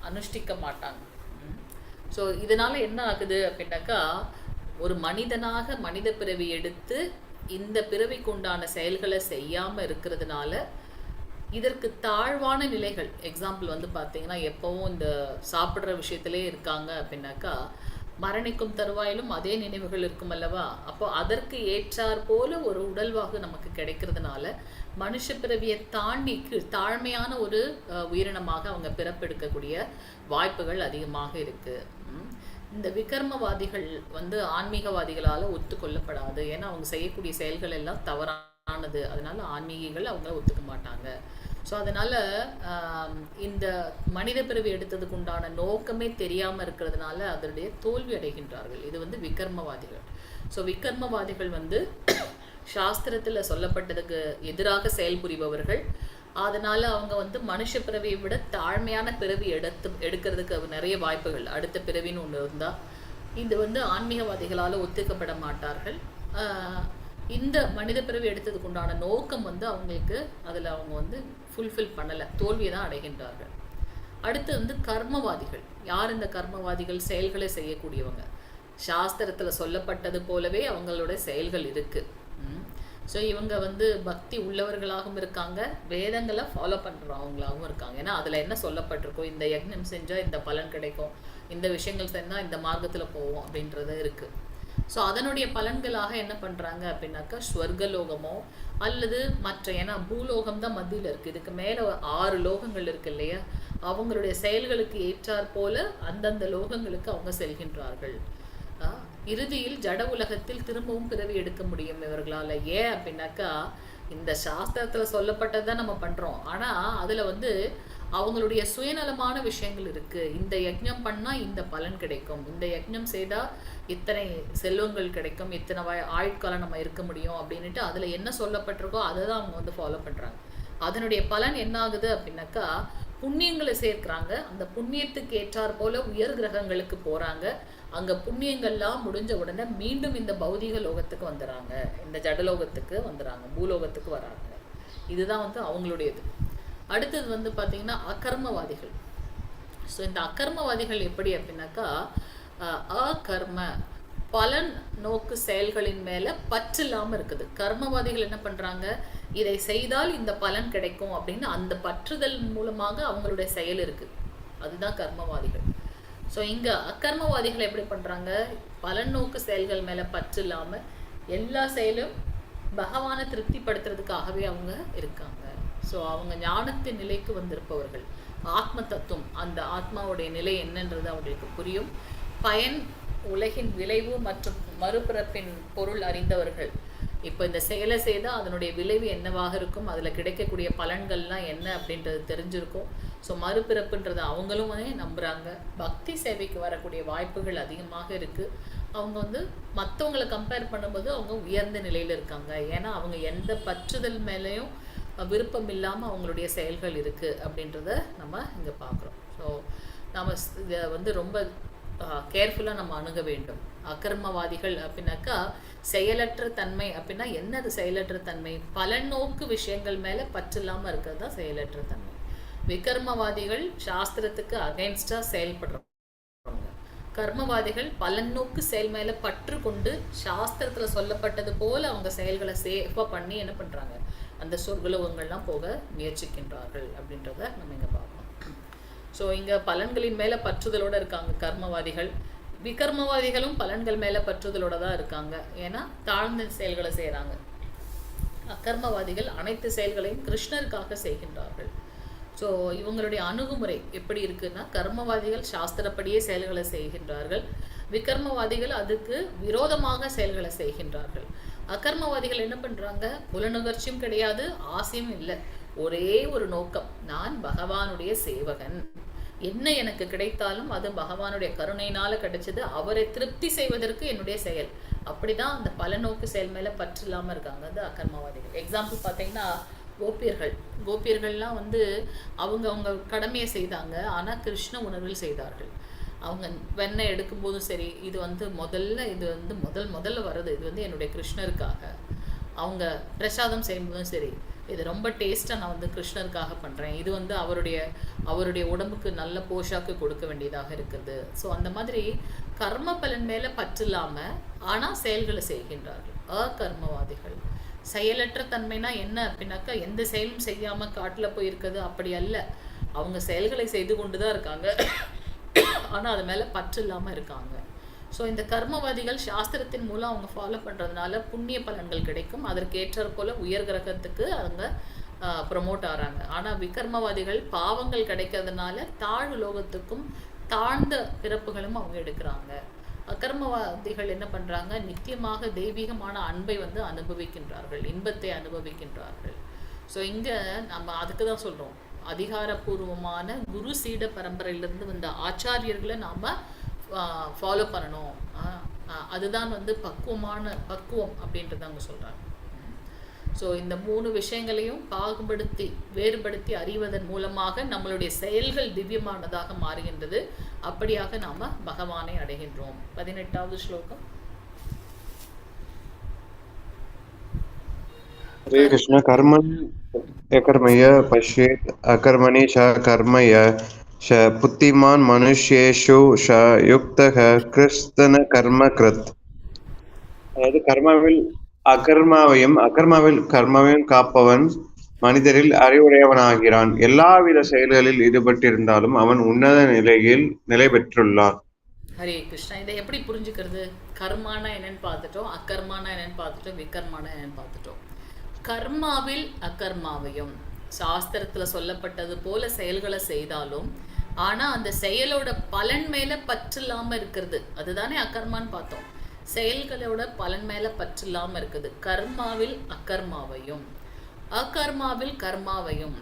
அனுஷ்டிக்க மாட்டாங்க. ஸோ இதனால் என்ன ஆகுது அப்படின்னாக்கா, ஒரு மனிதனாக மனித பிறவி எடுத்து இந்த பிறவிக்கு உண்டான செயல்களை செய்யாமல் இருக்கிறதுனால இதற்கு தாழ்வான நிலைகள். எக்ஸாம்பிள் வந்து பார்த்தீங்கன்னா, எப்போவும் இந்த சாப்பிட்ற விஷயத்திலே இருக்காங்க அப்படின்னாக்கா, மரணிக்கும் தருவாயிலும் அதே நினைவுகள் இருக்கும் அல்லவா. அப்போ அதற்கு ஏற்றார் போல ஒரு உடல்வாகு நமக்கு கிடைக்கிறதுனால மனுஷ பிறவியை தாண்டி தாழ்மையான ஒரு உயிரினமாக அவங்க பிறப்பெடுக்கக்கூடிய வாய்ப்புகள் அதிகமாக இருக்கு. இந்த விகர்மவாதிகள் வந்து ஆன்மீகவாதிகளால் ஒத்துக்கொள்ளப்படாது. ஏன்னா அவங்க செய்யக்கூடிய செயல்கள் எல்லாம் தவறானது. அதனால ஆன்மீகிகள் அவங்க ஒத்துக்க மாட்டாங்க. ஸோ அதனால் இந்த மனித பிறவி எடுத்ததுக்கு உண்டான நோக்கமே தெரியாமல் இருக்கிறதுனால அதனுடைய தோல்வி அடைகின்றார்கள். இது வந்து விகர்மவாதிகள். ஸோ விகர்மவாதிகள் வந்து சாஸ்திரத்தில் சொல்லப்பட்டதுக்கு எதிராக செயல்புரிபவர்கள். அதனால் அவங்க வந்து மனுஷ பிறவியை விட தாழ்மையான பிறவி எடுக்கிறதுக்கு நிறைய வாய்ப்புகள். அடுத்த பிறவின்னு ஒன்று இருந்தால் இது வந்து ஆன்மீகவாதிகளால் ஒத்துக்கப்பட மாட்டார்கள். இந்த மனித பிறவி எடுத்ததுக்கு உண்டான நோக்கம் வந்து அவங்களுக்கு அதில் அவங்க வந்து ஃபுல்ஃபில் பண்ணலை, தோல்வியை தான் அடைகின்றார்கள். அடுத்து வந்து கர்மவாதிகள். யார் இந்த கர்மவாதிகள்? செயல்களை செய்யக்கூடியவங்க. சாஸ்திரத்தில் சொல்லப்பட்டது போலவே அவங்களோட செயல்கள் இருக்குது. ஸோ இவங்க வந்து பக்தி உள்ளவர்களாகவும் இருக்காங்க, வேதங்களை ஃபாலோ பண்ணுறவங்களாகவும் இருக்காங்க. ஏன்னா அதில் என்ன சொல்லப்பட்டிருக்கோ, இந்த யக்ஞம் செஞ்சால் இந்த பலன் கிடைக்கும், இந்த விஷயங்கள் செஞ்சால் இந்த மார்க்கத்தில் போவோம் அப்படின்றது இருக்குது. ஸோ அதனுடைய பலன்களாக என்ன பண்ணுறாங்க அப்படின்னாக்கா, ஸ்வர்கலோகமோ அல்லது மற்ற, ஏன்னா பூலோகம் தான் மத்தியில் இருக்குது, இதுக்கு மேலே 6 லோகங்கள் இருக்குது இல்லையா, அவங்களுடைய செயல்களுக்கு ஏற்றாற் போல அந்தந்த லோகங்களுக்கு அவங்க செல்கின்றார்கள். இறுதியில் ஜட உலகத்தில் திரும்பவும் பிறவி எடுக்க முடியும் இவர்களால். ஏன் அப்படின்னாக்கா, இந்த சாஸ்திரத்தில் சொல்லப்பட்டதான் நம்ம பண்ணுறோம், ஆனால் அதில் வந்து அவங்களுடைய சுயநலமான விஷயங்கள் இருக்குது. இந்த யக்ஞம் பண்ணால் இந்த பலன் கிடைக்கும், இந்த யக்ஞம் செய்தால் இத்தனை செல்வங்கள் கிடைக்கும், இத்தனை ஆயுட்காலம் நம்ம இருக்க முடியும் அப்படின்ட்டு அதில் என்ன சொல்லப்பட்டிருக்கோ அதை தான் அவங்க வந்து ஃபாலோ பண்ணுறாங்க. அதனுடைய பலன் என்ன ஆகுது அப்படின்னாக்கா, புண்ணியங்களை சேர்க்கிறாங்க. அந்த புண்ணியத்துக்கு ஏற்றாற் போல உயர் கிரகங்களுக்கு போகிறாங்க. அங்கே புண்ணியங்கள்லாம் முடிஞ்ச உடனே மீண்டும் இந்த பௌதிக லோகத்துக்கு வந்துடுறாங்க, இந்த ஜடலோகத்துக்கு வந்துடுறாங்க, பூலோகத்துக்கு வராங்க. இதுதான் வந்து அவங்களுடையது. அடுத்தது வந்து பார்த்திங்கன்னா அகர்மவாதிகள். ஸோ இந்த அகர்மவாதிகள் எப்படி அப்படின்னாக்கா, அகர்ம பலன் நோக்கு செயல்களின் மேலே பற்று இல்லாமல் இருக்குது. கர்மவாதிகள் என்ன பண்ணுறாங்க, இதை செய்தால் இந்த பலன் கிடைக்கும் அப்படின்னு அந்த பற்றுதல் மூலமாக அவங்களுடைய செயல் இருக்குது. அதுதான் கர்மவாதிகள். ஸோ இங்கே அக்கர்மவாதிகள் எப்படி பண்ணுறாங்க, பலன் நோக்கு செயல்கள் மேலே பற்று இல்லாமல் எல்லா செயலும் பகவானை திருப்திப்படுத்துறதுக்காகவே அவங்க இருக்காங்க. ஸோ அவங்க ஞானத்தின் நிலைக்கு வந்திருப்பவர்கள். ஆத்ம தத்துவம், அந்த ஆத்மாவுடைய நிலை என்னன்றது அவங்களுக்கு புரியும். பயன், உலகின் விளைவு மற்றும் மறுபிறப்பின் பொருள் அறிந்தவர்கள். இப்போ இந்த செயலை செய்தால் அதனுடைய விளைவு என்னவாக இருக்கும், அதில் கிடைக்கக்கூடிய பலன்கள்லாம் என்ன அப்படின்றது தெரிஞ்சிருக்கும். ஸோ மறுபிறப்புன்றதை அவங்களும் நம்புகிறாங்க. பக்தி சேவைக்கு வரக்கூடிய வாய்ப்புகள் அதிகமாக இருக்குது. அவங்க வந்து மற்றவங்களை கம்பேர் பண்ணும்போது அவங்க உயர்ந்த நிலையில் இருக்காங்க. ஏன்னா அவங்க எந்த பற்றுதல் மேலேயும் விருப்பம் இல்லாமல் அவங்களுடைய செயல்கள் இருக்குது அப்படின்றத நம்ம இங்கே பார்க்குறோம். ஸோ நம்ம இதை வந்து ரொம்ப கேர்ஃபுல்லாக நம்ம அணுக வேண்டும். அகர்மவாதிகள் அப்படின்னாக்கா செயலற்ற தன்மை. அப்படின்னா என்னது செயலற்ற தன்மை? பலநோக்கு விஷயங்கள் மேலே பற்று இல்லாமல் இருக்கிறது தான் செயலற்ற தன்மை. விகர்மவாதிகள் சாஸ்திரத்துக்கு அகைன்ஸ்டாக செயல்படுறவங்க. கர்மவாதிகள் பலநோக்கு செயல் மேலே பற்று கொண்டு சாஸ்திரத்தில் சொல்லப்பட்டது போல் அவங்க செயல்களை சேஃபாக பண்ணி என்ன பண்ணுறாங்க, அந்த சொர்க்கலோகங்கள்லாம் போக முயற்சிக்கின்றார்கள் அப்படின்றத நம்ம இங்கே பார்ப்போம். ஸோ இங்கே பலன்களின் மேலே பற்றுதலோடு இருக்காங்க கர்மவாதிகள். விகர்மவாதிகளும் பலன்கள் மேலே பற்றுதலோடு தான் இருக்காங்க. ஏன்னா தாழ்ந்த செயல்களை செய்கிறாங்க. அக்கர்மவாதிகள் அனைத்து செயல்களையும் கிருஷ்ணருக்காக செய்கின்றார்கள். ஸோ இவங்களுடைய அணுகுமுறை எப்படி இருக்குன்னா, கர்மவாதிகள் சாஸ்திரப்படியே செயல்களை செய்கின்றார்கள். விகர்மவாதிகள் அதுக்கு விரோதமாக செயல்களை செய்கின்றார்கள். அகர்மவாதிகள் என்ன பண்றாங்க? புலனுகர்ச்சியும் கிடையாது, ஆசையும் இல்லை, ஒரே ஒரு நோக்கம், நான் பகவானுடைய சேவகன், என்ன எனக்கு கிடைத்தாலும் அது பகவானுடைய கருணையினால கிடைச்சது, அவரை திருப்தி செய்வதற்கு என்னுடைய செயல். அப்படிதான் அந்த பலநோக்கு செயல் மேல பற்று இல்லாம இருக்காங்க அந்த அகர்மவாதிகள். எக்ஸாம்பிள் பார்த்தீங்கன்னா கோபியர்கள்லாம் வந்து அவங்க கடமையை செய்தாங்க, ஆனா கிருஷ்ண உணர்வில் செய்தார்கள். அவங்க வெண்ணெய் எடுக்கும்போதும் சரி, இது வந்து முதல்ல வர்றது இது வந்து என்னுடைய கிருஷ்ணருக்காக. அவங்க பிரசாதம் செய்யும்போதும் சரி, இது ரொம்ப டேஸ்ட்டாக நான் வந்து கிருஷ்ணருக்காக பண்ணுறேன், இது வந்து அவருடைய உடம்புக்கு நல்ல போஷாக்கு கொடுக்க வேண்டியதாக இருக்குது. ஸோ அந்த மாதிரி கர்ம பலன் மேலே பற்று இல்லாமல் ஆனால் செயல்களை செய்கின்றார்கள் அகர்மவாதிகள். செயலற்ற தன்மைனா என்ன அப்படின்னாக்கா, எந்த செயலும் செய்யாமல் காட்டில் போயிருக்குது அப்படி அல்ல, அவங்க செயல்களை செய்து கொண்டு தான் இருக்காங்க, ஆனால் அது மேலே பற்று இல்லாமல் இருக்காங்க. ஸோ இந்த கர்மவாதிகள் சாஸ்திரத்தின் மூலம் அவங்க ஃபாலோ பண்ணுறதுனால புண்ணிய பலன்கள் கிடைக்கும், அதற்கேற்ற போல உயர் கிரகத்துக்கு அவங்க ப்ரொமோட் ஆகிறாங்க. ஆனால் விகர்மவாதிகள் பாவங்கள் கிடைக்கிறதுனால தாழ்வு லோகத்துக்கும் தாழ்ந்த பிறப்புகளும் அவங்க எடுக்கிறாங்க. அகர்மவாதிகள் என்ன பண்ணுறாங்க? நித்தியமாக தெய்வீகமான அன்பை வந்து அனுபவிக்கின்றார்கள், இன்பத்தை அனுபவிக்கின்றார்கள். ஸோ இங்கே நம்ம அதுக்கு தான் சொல்கிறோம், அதிகாரப்பூர்வமான குரு சீட பரம்பரையிலிருந்து வந்த ஆச்சாரியர்களை நாம் ஃபாலோ பண்ணணும். அதுதான் வந்து பக்குவம் அப்படின்றத அவங்க சொல்கிறாங்க. ஸோ இந்த 3 விஷயங்களையும் வேறுபடுத்தி அறிவதன் மூலமாக நம்மளுடைய செயல்கள் திவ்யமானதாக மாறுகின்றது. அப்படியாக நாம் பகவானை அடைகின்றோம். 18வது ஸ்லோகம். हरे कृष्ण। कर्मणि अकर्मय पश्येत् अकर्मणि च कर्मय च புத்திமான் மனுஷ்யேஷு ஷ யுக்தக கிருஷ்ண கர்மகிருத். அதாவது கர்மாவில் கர்மாவையும் காப்பவன் மனிதரில் அறிவுடையவனாகிறான். எல்லாவித செயல்களில் ஈடுபட்டிருந்தாலும் அவன் உன்னத நிலையில் நிலை பெற்றுள்ளான். ஹரே கிருஷ்ணா. இதை எப்படி புரிஞ்சுக்கிறது? கர்மானா என்னன்னு பார்த்துட்டோம், அக்கர்மானா என்னன்னு பார்த்துட்டோம், விகர்மானா என்னன்னு பார்த்துட்டோம். கர்மாவில் அக்கர்மாவையும் சாஸ்திரத்துல சொல்லப்பட்டது போல செயல்களை செய்தாலும் ஆனா அந்த செயலோட பலன் மேல பற்று இல்லாம இருக்கிறது, அதுதானே அக்கர்மான்னு பார்த்தோம். செயல்களோட பலன் மேல பற்று இல்லாம இருக்குது. கர்மாவில் அக்கர்மாவையும் அகர்மாவில் கர்மாவையும்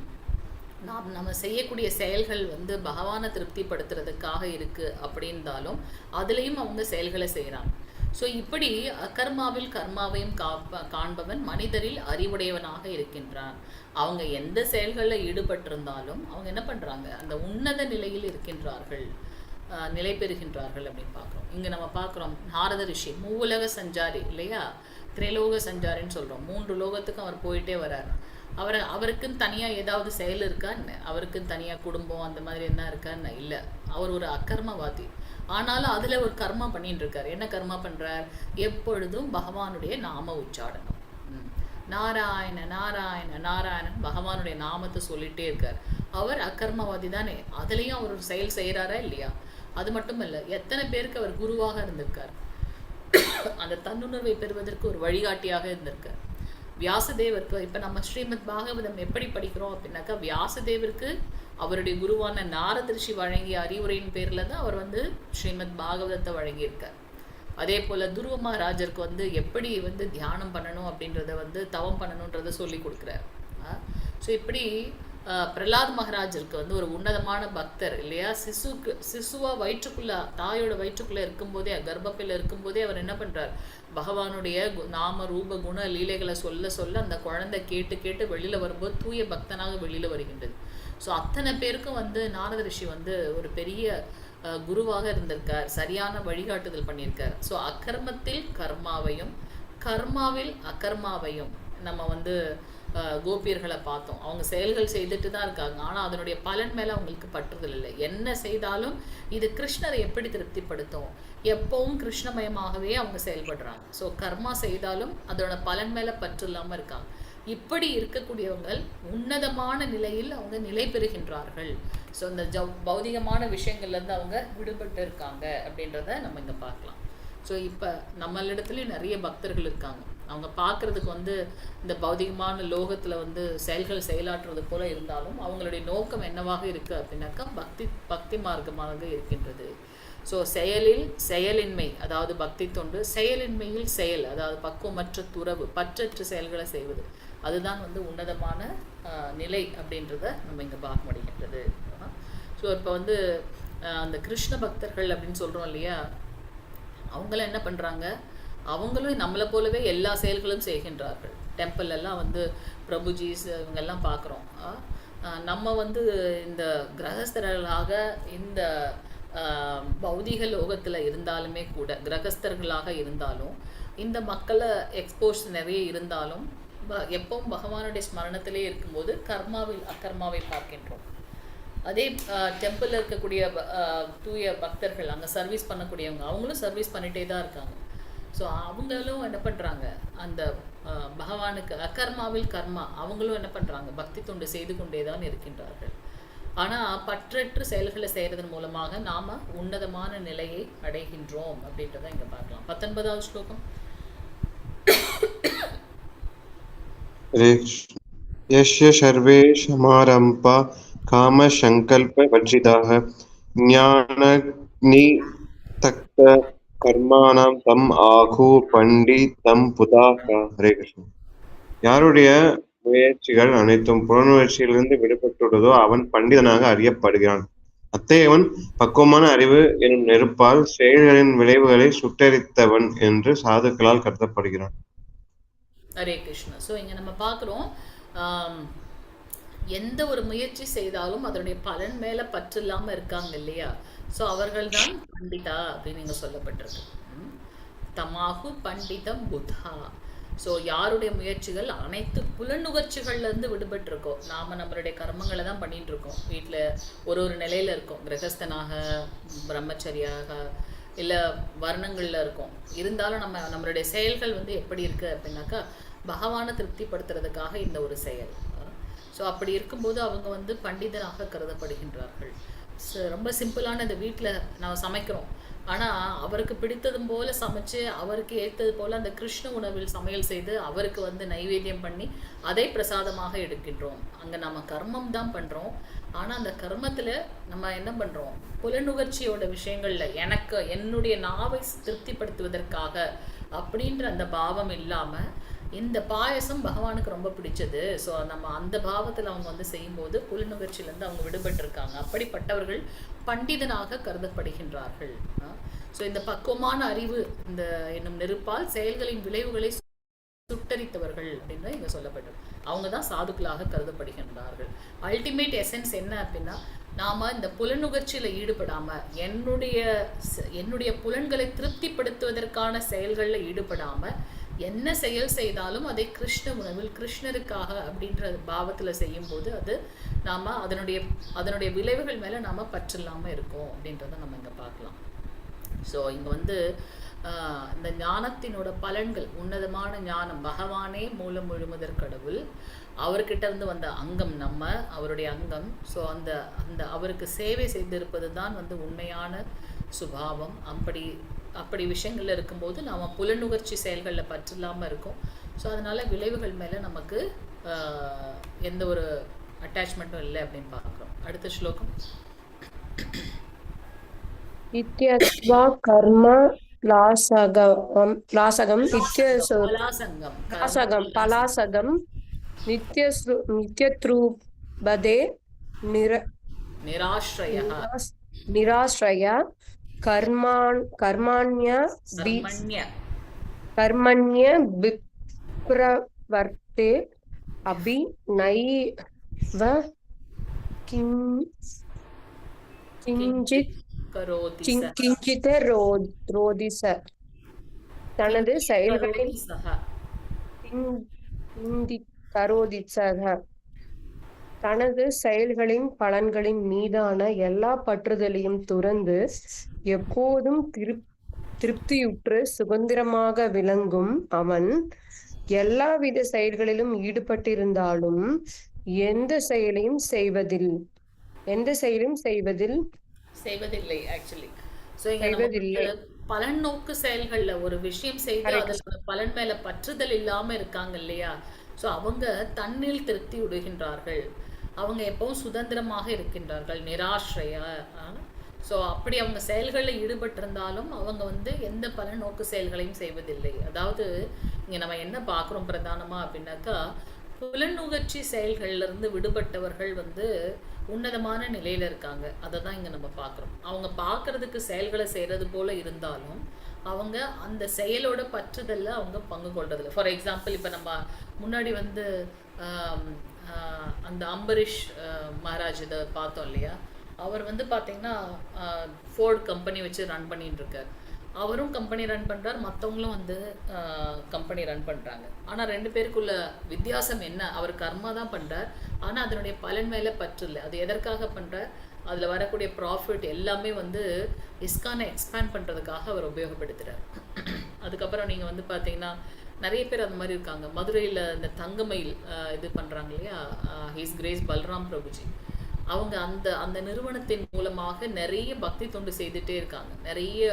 நம்ம செய்யக்கூடிய செயல்கள் வந்து பகவானை திருப்திப்படுத்துறதுக்காக இருக்கு அப்படின்னாலும் அதுலேயும் அவங்க செயல்களை செய்கிறாங்க. ஸோ இப்படி அகர்மாவில் கர்மாவையும் காண்பவன் மனிதரில் அறிவுடையவனாக இருக்கின்றான். அவங்க எந்த செயல்களில் ஈடுபட்டிருந்தாலும் அவங்க என்ன பண்ணுறாங்க? அந்த உன்னத நிலையில் இருக்கின்றார்கள், நிலை பெறுகின்றார்கள் அப்படின்னு பார்க்குறோம். இங்கே நம்ம பார்க்குறோம் நாரத ரிஷி மூவுலக சஞ்சாரி இல்லையா, திரைலோக சஞ்சாரின்னு சொல்கிறோம். 3 லோகத்துக்கும் அவர் போயிட்டே வர்றார். அவருக்குன்னு தனியாக ஏதாவது செயல் இருக்கான்னு, அவருக்குன்னு தனியாக குடும்பம் அந்த மாதிரி என்ன இருக்கான்னு இல்லை. அவர் ஒரு அக்கர்மவாதி, ஆனாலும் அதில் ஒரு கர்மா பண்ணிட்டு இருக்கார். என்ன கர்மா பண்ணுறார்? எப்பொழுதும் பகவானுடைய நாம உச்சாடனம், நாராயண நாராயண நாராயணன் பகவானுடைய நாமத்தை சொல்லிட்டே இருக்கார். அவர் அக்கர்மவாதி தானே, அதுலேயும் அவர் ஒரு செயல் செய்கிறாரா இல்லையா? அது மட்டும் இல்லை, எத்தனை பேருக்கு அவர் குருவாக இருந்திருக்கார், அந்த தன்னுணர்வை பெறுவதற்கு ஒரு வழிகாட்டியாக இருந்திருக்கார். வியாசதேவருக்கு இப்போ நம்ம ஸ்ரீமத் பாகவதம் எப்படி படிக்கிறோம் அப்படின்னாக்கா, வியாசதேவருக்கு அவருடைய குருவான நாரத ரிஷி வழங்கிய அறிவுரையின் பேரில் தான் அவர் வந்து ஸ்ரீமத் பாகவதத்தை வழங்கியிருக்கார். அதே போல் துருவ மகாராஜருக்கு வந்து எப்படி வந்து தியானம் பண்ணணும் அப்படின்றத வந்து தவம் பண்ணணுன்றதை சொல்லி கொடுக்குறார். ஸோ இப்படி பிரலாத் மகாராஜருக்கு வந்து ஒரு உன்னதமான பக்தர் இல்லையா, சிசுவா தாயோட வயிற்றுக்குள்ளே இருக்கும்போதே, கர்ப்பப்பையில் இருக்கும்போதே அவர் என்ன பண்ணுறார்? பகவானுடைய நாம ரூப குண லீலைகளை சொல்ல அந்த குழந்தை கேட்டு வெளியில் வரும்போது தூய பக்தனாக வெளியில் வருகின்றது. ஸோ அத்தனை பேருக்கும் வந்து நாரத ரிஷி வந்து ஒரு பெரிய குருவாக இருந்திருக்கார், சரியான வழிகாட்டுதல் பண்ணியிருக்கார். ஸோ அக்கர்மத்தில் கர்மாவையும் கர்மாவில் அக்கர்மாவையும் நம்ம வந்து கோபியர்களை பார்த்தோம். அவங்க செயல்கள் செய்துட்டு தான் இருக்காங்க, ஆனால் அதனுடைய பலன் மேலே அவங்களுக்கு பற்றுதல் இல்லை. என்ன செய்தாலும் இது கிருஷ்ணரை எப்படி திருப்திப்படுத்தும், எப்பவும் கிருஷ்ணமயமாகவே அவங்க செயல்படுறாங்க. ஸோ கர்மா செய்தாலும் அதோட பலன் மேலே பற்று இல்லாமல் இருக்காங்க. இப்படி இருக்கக்கூடியவங்க உன்னதமான நிலையில் அவங்க நிலை பெறுகின்றார்கள். ஸோ இந்த பௌதிகமான விஷயங்கள்லேருந்து அவங்க விடுபட்டு இருக்காங்க அப்படின்றத நம்ம இங்கே பார்க்கலாம். ஸோ இப்போ நம்மளிடத்துலையும் நிறைய பக்தர்கள் இருக்காங்க. அவங்க பார்க்குறதுக்கு வந்து இந்த பௌதிகமான லோகத்தில் வந்து செயலாற்றுறது போல இருந்தாலும் அவங்களுடைய நோக்கம் என்னவாக இருக்குது அப்படின்னாக்கா பக்தி மார்க்கமாக இருக்கின்றது. ஸோ செயலில் செயலின்மை, அதாவது பக்தி தொண்டு, செயலின்மையில் செயல், அதாவது பக்குவமற்ற துறவு, பற்றற்ற செயல்களை செய்வது, அதுதான் வந்து உன்னதமான நிலை அப்படின்றத நம்ம இங்கே பார்க்க முடிகின்றது. ஸோ இப்போ வந்து அந்த கிருஷ்ண பக்தர்கள் அப்படின்னு சொல்கிறோம் இல்லையா, அவங்களாம் என்ன பண்ணுறாங்க, அவங்களும் நம்மளை போலவே எல்லா செயல்களும் செய்கின்றார்கள். டெம்பிள் எல்லாம் வந்து பிரபுஜிஸ் இவங்கெல்லாம் பார்க்குறோம். நம்ம வந்து இந்த கிரகஸ்தர்களாக இந்த பௌதிக லோகத்தில் இருந்தாலுமே கூட, கிரகஸ்தர்களாக இருந்தாலும், இந்த மக்களை எக்ஸ்போஸ் நிறைய இருந்தாலும், எப்பவும் பகவானுடைய ஸ்மரணத்திலே இருக்கும்போது கர்மாவில் அக்கர்மாவை பார்க்கின்றோம். அதே டெம்பிளில் இருக்கக்கூடிய தூய பக்தர்கள், அங்கே சர்வீஸ் பண்ணக்கூடியவங்க, அவங்களும் சர்வீஸ் பண்ணிகிட்டே தான் இருக்காங்க. ஸோ அவங்களும் என்ன பண்ணுறாங்க, அந்த பகவானுக்கு அகர்மாவில் கர்மா, அவங்களும் என்ன பண்ணுறாங்க, பக்தி தொண்டு செய்து கொண்டே தான் இருக்கின்றார்கள். ஆனால் பற்றற்ற செயல்களை செய்கிறதன் மூலமாக நாம் உன்னதமான நிலையை அடைகின்றோம் அப்படின்றத இங்கே பார்க்கலாம். 19வது ஸ்லோகம். यस्य सर्वे समारम्भा कामसङ्कल्पवर्जिताः ज्ञानाग्नितप्त कर्माणां तम् आहुः பண்டிதம் புதாக. ஹரே கிருஷ்ணா. யாருடைய முயற்சிகள் அனைத்தும் புலனுணர்ச்சியிலிருந்து விடுபட்டுள்ளதோ அவன் பண்டிதனாக அறியப்படுகிறான். அத்தகையவன் பக்குவமான அறிவு எனும் நெருப்பால் செயல்களின் விளைவுகளை சுட்டரித்தவன் என்று சாதுக்களால் கருதப்படுகிறான். ஹரே கிருஷ்ணா. ஸோ இங்கே நம்ம பார்க்குறோம், எந்த ஒரு முயற்சி செய்தாலும் அதனுடைய பலன் மேலே பற்று இல்லாமல் இருக்காங்க இல்லையா, ஸோ அவர்கள் தான் பண்டிதா அப்படின்னு இங்கே சொல்லப்பட்டிருக்கு. தமாகு பண்டிதம் புத்தா. ஸோ யாருடைய முயற்சிகள் அனைத்து புலனுகர்ச்சிகள்லேருந்து விடுபட்டிருக்கோம், நாம் நம்மளுடைய கர்மங்களை தான் பண்ணிட்டு இருக்கோம், வீட்டில் ஒரு நிலையில் இருக்கோம், கிரகஸ்தனாக, பிரம்மச்சரியாக, இல்லை வர்ணங்களில் இருக்கோம், இருந்தாலும் நம்மளுடைய செயல்கள் வந்து எப்படி இருக்குது அப்படின்னாக்கா பகவானை திருப்திப்படுத்துறதுக்காக இந்த ஒரு செயல். ஸோ அப்படி இருக்கும்போது அவங்க வந்து பண்டிதராக கருதப்படுகின்றார்கள். ரொம்ப சிம்பிளான இந்த வீட்டில் நாம் சமைக்கிறோம், ஆனால் அவருக்கு பிடித்ததும் போல் சமைச்சு அவருக்கு ஏற்றது போல் அந்த கிருஷ்ண உணவில் சமையல் செய்து அவருக்கு வந்து நைவேத்தியம் பண்ணி அதை பிரசாதமாக எடுக்கின்றோம். அங்கே நம்ம கர்மம் தான் பண்ணுறோம், ஆனால் அந்த கர்மத்தில் நம்ம என்ன பண்ணுறோம், புலனுகர்ச்சியோட விஷயங்களில் எனக்கு என்னுடைய நாவை திருப்திப்படுத்துவதற்காக அப்படின்ற அந்த பாவம் இல்லாமல், இந்த பாயசம் பகவானுக்கு ரொம்ப பிடிச்சது, ஸோ நம்ம அந்த பாவத்தில் அவங்க வந்து செய்யும்போது புலனுகர்ச்சியிலேருந்து அவங்க விடுபட்டிருக்காங்க. அப்படிப்பட்டவர்கள் பண்டிதனாக கருதப்படுகின்றார்கள். ஸோ இந்த பக்குவமான அறிவு இந்த என்னும் நெருப்பால் செயல்களின் விளைவுகளை சுட்டரித்தவர்கள் அப்படின்னு இங்கே சொல்லப்பட்டது. அவங்க தான் சாதுக்களாக கருதப்படுகின்றார்கள். அல்டிமேட் எசன்ஸ் என்ன அப்படின்னா, நாம் இந்த புலனுகர்ச்சியில் ஈடுபடாமல், என்னுடைய புலன்களை திருப்திப்படுத்துவதற்கான செயல்களில் ஈடுபடாமல், என்ன செயல் செய்தாலும் அதை கிருஷ்ண உணவில் கிருஷ்ணருக்காக அப்படின்ற பாவத்தில் செய்யும்போது அது நாம் அதனுடைய விளைவுகள் மேலே நாம் பற்றில்லாமல் இருக்கோம் அப்படின்றத நம்ம இங்கே பார்க்கலாம். ஸோ இங்கே வந்து இந்த ஞானத்தினோட பலன்கள், உன்னதமான ஞானம், பகவானே மூலம் முழுமுதற் கடவுள், அவர்கிட்ட இருந்து வந்த அங்கம் நம்ம, அவருடைய அங்கம். ஸோ அந்த அவருக்கு சேவை செய்திருப்பது தான் வந்து உண்மையான சுபாவம். அப்படி விஷயங்கள்ல இருக்கும்போது நாம் புலனுகர்ச்சி செயல்களில் பற்றில்லாமல் இருக்கும். ஸோ அதனால விளைவுகள் மேலே நமக்கு எந்த ஒரு அட்டாச்மெண்ட்டும் இல்லை அப்படின்னு பார்க்குறோம். அடுத்த ஸ்லோகம். இத்யத்வா கர்ம லாசகம் பலாசகம் நித்யத்ரூபதே நிராஸ்ரய கர்மண்ய விப்ரவர்த்தே அபி நைவ கிஞ்சித் ரோதிச. தனது செயல்களின் தனது செயல்களின் பலன்களின் மீதான எல்லா பற்றுதலையும் துறந்து எப்போதும் திருப்தியுற்று சுதந்திரமாக விளங்கும் அவன் எல்லாவித செயல்களிலும் ஈடுபட்டிருந்தாலும் எந்த செயலையும் செய்வதில்லை. ஆக்சுவலி ஸோ பலன் நோக்கு செயல்கள்ல ஒரு விஷயம் செய்து அதோட பலன் மேல பற்றுதல் இல்லாம இருக்காங்க இல்லையா, ஸோ அவங்க தன்னில் திருப்தி விடுகின்றார்கள், அவங்க எப்பவும் சுதந்திரமாக இருக்கின்றார்கள், நிராஸ்ரயா. ஸோ அப்படி அவங்க செயல்களில் ஈடுபட்டிருந்தாலும் அவங்க வந்து எந்த பல நோக்கு செயல்களையும் செய்வதில்லை. அதாவது இங்கே நம்ம என்ன பார்க்குறோம் பிரதானமாக அப்படின்னாக்கா, புலனுகர்ச்சி செயல்கள்லேருந்து விடுபட்டவர்கள் வந்து உன்னதமான நிலையில் இருக்காங்க. அதை தான் இங்கே நம்ம பார்க்குறோம். அவங்க பார்க்குறதுக்கு செயல்களை செய்கிறது போல இருந்தாலும் அவங்க அந்த செயலோட பற்றுதல்ல அவங்க பங்கு கொள்றதில்லை. ஃபார் எக்ஸாம்பிள் இப்போ நம்ம முன்னாடி வந்து அந்த அம்பரீஷ் மகாராஜ் இதை பார்த்தோம் இல்லையா? அவர் வந்து பார்த்தீங்கன்னா ஃபோர்ட் கம்பெனி வச்சு ரன் பண்ணிட்டு இருக்கார். அவரும் கம்பெனி ரன் பண்ணுறார், மற்றவங்களும் வந்து கம்பெனி ரன் பண்ணுறாங்க. ஆனால் 2 பேருக்குள்ள வித்தியாசம் என்ன? அவர் கர்மா தான் பண்ணுறார், ஆனால் அதனுடைய பலன் மேலே பற்று இல்லை. அது எதற்காக பண்ணுறார்? அதில் வரக்கூடிய ப்ராஃபிட் எல்லாமே வந்து இஸ்கானை எக்ஸ்பேண்ட் பண்ணுறதுக்காக அவர் உபயோகப்படுத்துகிறார். அதுக்கப்புறம் நீங்கள் வந்து பார்த்தீங்கன்னா நிறைய பேர் அந்த மாதிரி இருக்காங்க. மதுரையில் இந்த தங்கமயில் இது பண்ணுறாங்க இல்லையா, ஹிஸ் கிரேஸ் பல்ராம் பிரபுஜி. அவங்க அந்த அந்த நிறுவனத்தின் மூலமாக நிறைய பக்தி தொண்டு செய்துட்டே இருக்காங்க. நிறைய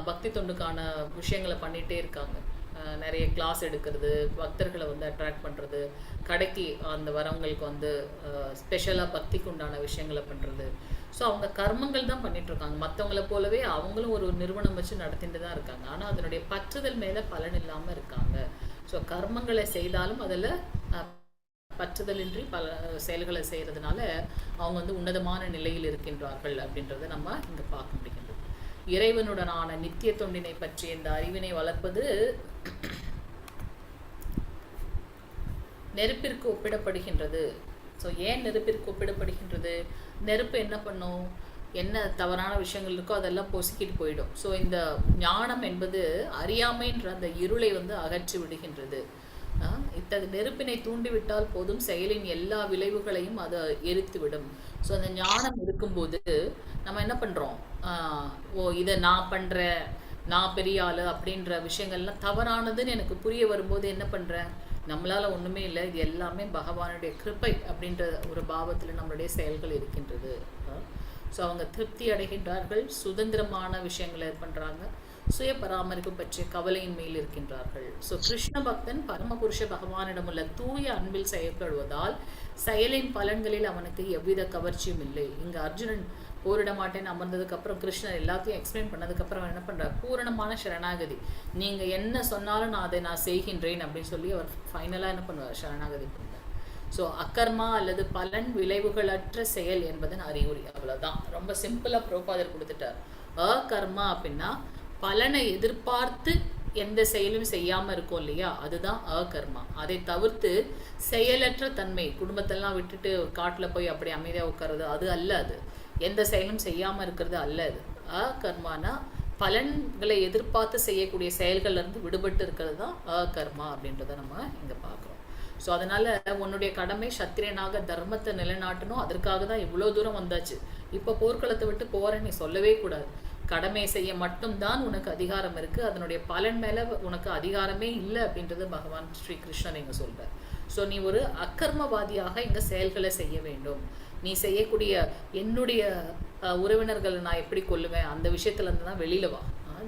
பக்தி தொண்டுக்கான விஷயங்களை பண்ணிகிட்டே இருக்காங்க. நிறைய கிளாஸ் எடுக்கிறது, பக்தர்களை வந்து அட்ராக்ட் பண்ணுறது, கடைக்கு அந்த வரவங்களுக்கு வந்து ஸ்பெஷலாக பக்திக்கு உண்டான விஷயங்களை பண்ணுறது. ஸோ அவங்க கர்மங்கள் தான் பண்ணிகிட்ருக்காங்க. மற்றவங்கள போலவே அவங்களும் ஒரு நிறுவனம் வச்சு நடத்திட்டு தான் இருக்காங்க. ஆனால் அதனுடைய பற்றுதல் மேலே பலன் இல்லாமல் இருக்காங்க. ஸோ கர்மங்களை செய்தாலும் அதில் பற்றுதலின்றி பல செயல்களை செய்கிறதுனால அவங்க வந்து உன்னதமான நிலையில் இருக்கின்றார்கள் அப்படின்றத நம்ம இங்கே பார்க்க முடிகின்றது. இறைவனுடனான நித்திய தொண்டினை பற்றி இந்த அறிவினை வளர்ப்பது நெருப்பிற்கு ஒப்பிடப்படுகின்றது. ஸோ ஏன் நெருப்பிற்கு ஒப்பிடப்படுகின்றது? நெருப்பு என்ன பண்ணும்? என்ன தவறான விஷயங்கள் இருக்கோ அதெல்லாம் பொசுக்கிட்டு போயிடும். ஸோ இந்த ஞானம் என்பது அறியாமைன்ற அந்த இருளை வந்து அகற்றி விடுகின்றது. இத்தகைய நெருப்பினை தூண்டிவிட்டால் போதும், செயலின் எல்லா விளைவுகளையும் அதை எரித்துவிடும். ஸோ அந்த ஞானம் இருக்கும்போது நம்ம என்ன பண்ணுறோம்? இதை நான் பண்ணுறேன், நான் பெரிய ஆள் அப்படின்ற விஷயங்கள்லாம் தவறானதுன்னு எனக்கு புரிய வரும்போது என்ன பண்ணுறேன்? நம்மளால் ஒன்றுமே இல்லை, இது எல்லாமே பகவானுடைய கிருபை அப்படின்ற ஒரு பாவத்தில் நம்மளுடைய செயல்கள் இருக்கின்றது. ஸோ அவங்க திருப்தி அடைகின்றார்கள், சுதந்திரமான விஷயங்களை பண்ணுறாங்க, சுய பராமரிப்பு பற்றிய கவலையின் மேல் இருக்கின்றார்கள். ஸோ கிருஷ்ண பக்தன் பரமபுருஷ பகவானிடமுள்ள தூய அன்பில் செயல்படுவதால் செயலின் பலன்களில் அவனுக்கு எவ்வித கவர்ச்சியும் இல்லை. இங்கே அர்ஜுனன் போரிட மாட்டேன்னு அமர்ந்ததுக்கு அப்புறம் கிருஷ்ணர் எல்லாத்தையும் எக்ஸ்பிளைன் பண்ணதுக்கப்புறம் என்ன பண்ணுறார்? பூரணமான சரணாகதி. நீங்கள் என்ன சொன்னாலும் நான் செய்கின்றேன் அப்படின்னு சொல்லி அவர் ஃபைனலாக என்ன பண்ணுவார்? சரணாகதி பண்ணுவார். ஸோ அக்கர்மா அல்லது பலன் விளைவுகளற்ற செயல் என்பதன் அறிகுறி. அவ்வளோதான். ரொம்ப சிம்பிளாக பிரபாதர் கொடுத்துட்டார். அகர்மா அப்படின்னா பலனை எதிர்பார்த்து எந்த செயலும் செய்யாமல் இருக்கும் இல்லையா, அதுதான் அகர்மா. அதை தவிர்த்து செயலற்ற தன்மை, குடும்பத்தெல்லாம் விட்டுட்டு காட்டில் போய் அப்படி அமைதியாக உட்கார்றது, அது அல்ல. அது எந்த செயலும் செய்யாமல் இருக்கிறது அல்ல. அது அகர்மானா பலன்களை எதிர்பார்த்து செய்யக்கூடிய செயல்கள்லேருந்து விடுபட்டு இருக்கிறது தான் அகர்மா அப்படின்றத நம்ம இங்கே பார்க்குறோம். ஸோ அதனால் உன்னுடைய கடமை சத்திரியனாக தர்மத்தை நிலைநாட்டணும். அதற்காக தான் இவ்வளோ தூரம் வந்தாச்சு. இப்போ போர்க்களத்தை விட்டு போகிறேன்னு நீ சொல்லவே கூடாது. கடமை செய்ய மட்டும்தான் உனக்கு அதிகாரம் இருக்குது, அதனுடைய பலன் மேலே உனக்கு அதிகாரமே இல்லை அப்படின்றது பகவான் ஸ்ரீ கிருஷ்ணன் இங்கே சொல்கிறார். ஸோ நீ ஒரு அக்கர்மவாதியாக இங்கே செயல்களை செய்ய வேண்டும். நீ செய்யக்கூடிய என்னுடைய உறவினர்களை நான் எப்படி கொல்லுவேன், அந்த விஷயத்துலேருந்து தான் வெளியில் வா.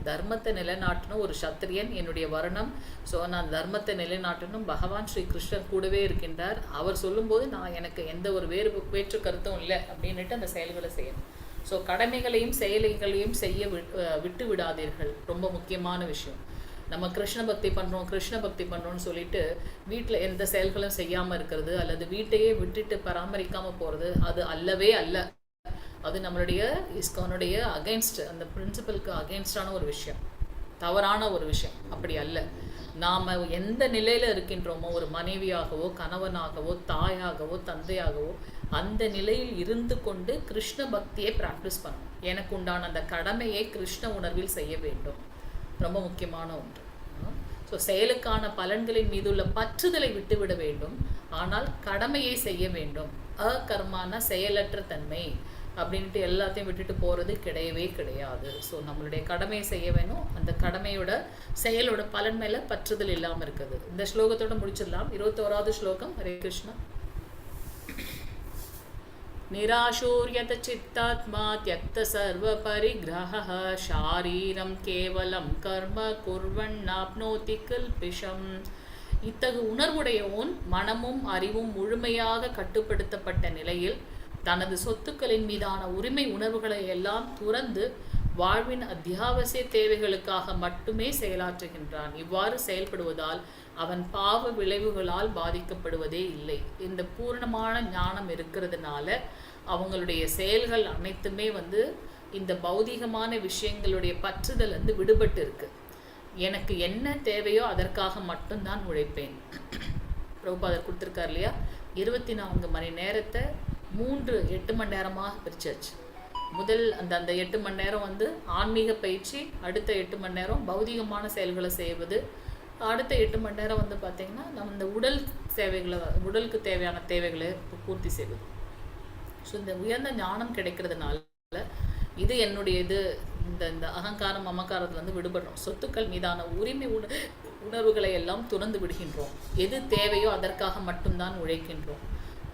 தர்மத்தை நிலைநாட்டணும் ஒரு சத்திரியன், என்னுடைய வர்ணம். ஸோ நான் தர்மத்தை நிலைநாட்டணும். பகவான் ஸ்ரீ கிருஷ்ணர் கூடவே இருக்கின்றார். அவர் சொல்லும்போது நான் எனக்கு எந்த ஒரு வேற்று கருத்தும் இல்லை அப்படின்ட்டு அந்த செயல்களை செய்யணும். ஸோ கடமைகளையும் செயல்களையும் செய்ய விட்டு விடாதீர்கள். ரொம்ப முக்கியமான விஷயம். நம்ம கிருஷ்ண பக்தி பண்ணுறோம்னு சொல்லிட்டு வீட்டில் எந்த செயல்களும் செய்யாமல் இருக்கிறது, அல்லது வீட்டையே விட்டுட்டு பராமரிக்காமல் போகிறது, அது அல்லவே அல்ல. அது நம்மளுடைய இஸ்கானுடைய அகைன்ஸ்ட், அந்த பிரின்சிபலுக்கு அகைன்ஸ்டான ஒரு விஷயம், தவறான ஒரு விஷயம். அப்படி அல்ல. நாம் எந்த நிலையில் இருக்கின்றோமோ, ஒரு மனைவியாகவோ கணவனாகவோ தாயாகவோ தந்தையாகவோ, அந்த நிலையில் இருந்து கொண்டு கிருஷ்ண பக்தியை ப்ராக்டிஸ் பண்ணணும். எனக்கு உண்டான அந்த கடமையை கிருஷ்ண உணர்வில் செய்ய வேண்டும். ரொம்ப முக்கியமான ஒன்று. ஸோ செயலுக்கான பலன்களின் மீது உள்ள பற்றுதலை விட்டுவிட வேண்டும், ஆனால் கடமையை செய்ய வேண்டும். அகர்மான செயலற்ற தன்மை அப்படின்ட்டு எல்லாத்தையும் விட்டுட்டு போகிறது கிடையவே கிடையாது. ஸோ நம்மளுடைய கடமையை செய்ய வேணும். அந்த கடமையோட செயலோட பலன் மேலே பற்றுதல் இல்லாமல் இருக்குது. இந்த ஸ்லோகத்தோட முடிச்சிடலாம். 21வது ஸ்லோகம். ஹரே கிருஷ்ணா. நிராசூர்யத சித்தாத்மா த்யக்த சர்வ பரிகிரஹ ஷாரீரம் கேவலம் கர்ம குர்வன்னாப்னோதி கல்பிஷம். இத்தகு உணர்வுடையவோன் மனமும் அறிவும் முழுமையாக கட்டுப்படுத்தப்பட்ட நிலையில் தனது சொத்துக்களின் மீதான உரிமை உணர்வுகளை எல்லாம் துறந்து வாழ்வின் அத்தியாவசிய தேவைகளுக்காக மட்டுமே செயலாற்றுகின்றான். இவ்வாறு செயல்படுவதால் அவன் பாவ விளைவுகளால் பாதிக்கப்படுவதே இல்லை. இந்த பூரணமான ஞானம் இருக்கிறதுனால அவங்களுடைய செயல்கள் அனைத்துமே வந்து இந்த பௌதிகமான விஷயங்களுடைய பற்றுதல் வந்து விடுபட்டு இருக்கு. எனக்கு என்ன தேவையோ அதற்காக மட்டும்தான் உழைப்பேன். பிரபுபாதர் கொடுத்துருக்கார் இல்லையா, 24 மணி நேரத்தை 3 8 மணி நேரமாக பிரிச்சாச்சு. முதல் அந்த 8 மணி நேரம் வந்து ஆன்மீக பயிற்சி, அடுத்த 8 மணி நேரம் பௌதிகமான செயல்களை செய்வது, அடுத்த 8 மணி நேரம் வந்து பார்த்திங்கன்னா நம்ம இந்த உடலுக்கு தேவையான தேவைகளை பூர்த்தி செய்வது. ஸோ இந்த உயர்ந்த ஞானம் கிடைக்கிறதுனால இது என்னுடைய இந்த அகங்காரம் மமக்காரத்துலேருந்து விடுபடுறோம். சொத்துக்கள் மீதான உரிமை உணர்வுகளை எல்லாம் துறந்து விடுகின்றோம். எது தேவையோ அதற்காக மட்டும்தான் உழைக்கின்றோம்.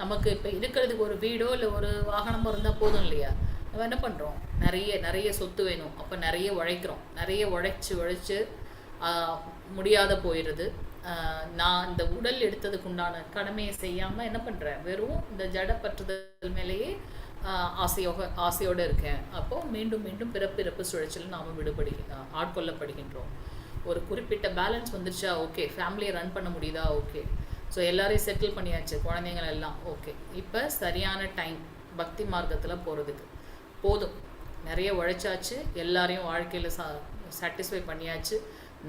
நமக்கு இப்போ இருக்கிறதுக்கு ஒரு வீடோ இல்லை ஒரு வாகனமோ இருந்தால் போதும் இல்லையா? நம்ம என்ன பண்ணுறோம், நிறைய சொத்து வேணும், அப்போ நிறைய உழைக்கிறோம். நிறைய உழைச்சு முடியாத போயிடுது. நான் இந்த உடல் எடுத்ததுக்கு உண்டான கடமையை செய்யாமல் என்ன பண்ணுறேன், வெறும் இந்த ஜடப்பற்றுதல் மேலேயே ஆசையோடு இருக்கேன். அப்போது மீண்டும் பிறப்பு சுழற்சியில் நாம் ஆட்கொள்ளப்படுகின்றோம். ஒரு குறிப்பிட்ட பேலன்ஸ் வந்துருச்சா, ஓகே, ஃபேமிலியை ரன் பண்ண முடியுதா, ஓகே, ஸோ எல்லாரையும் செட்டில் பண்ணியாச்சு, குழந்தைங்கள் எல்லாம் ஓகே, இப்போ சரியான டைம் பக்தி மார்க்கத்தில் போகிறதுக்கு. போதும், நிறைய உழைச்சாச்சு, எல்லாரையும் வாழ்க்கையில் சாட்டிஸ்ஃபை பண்ணியாச்சு,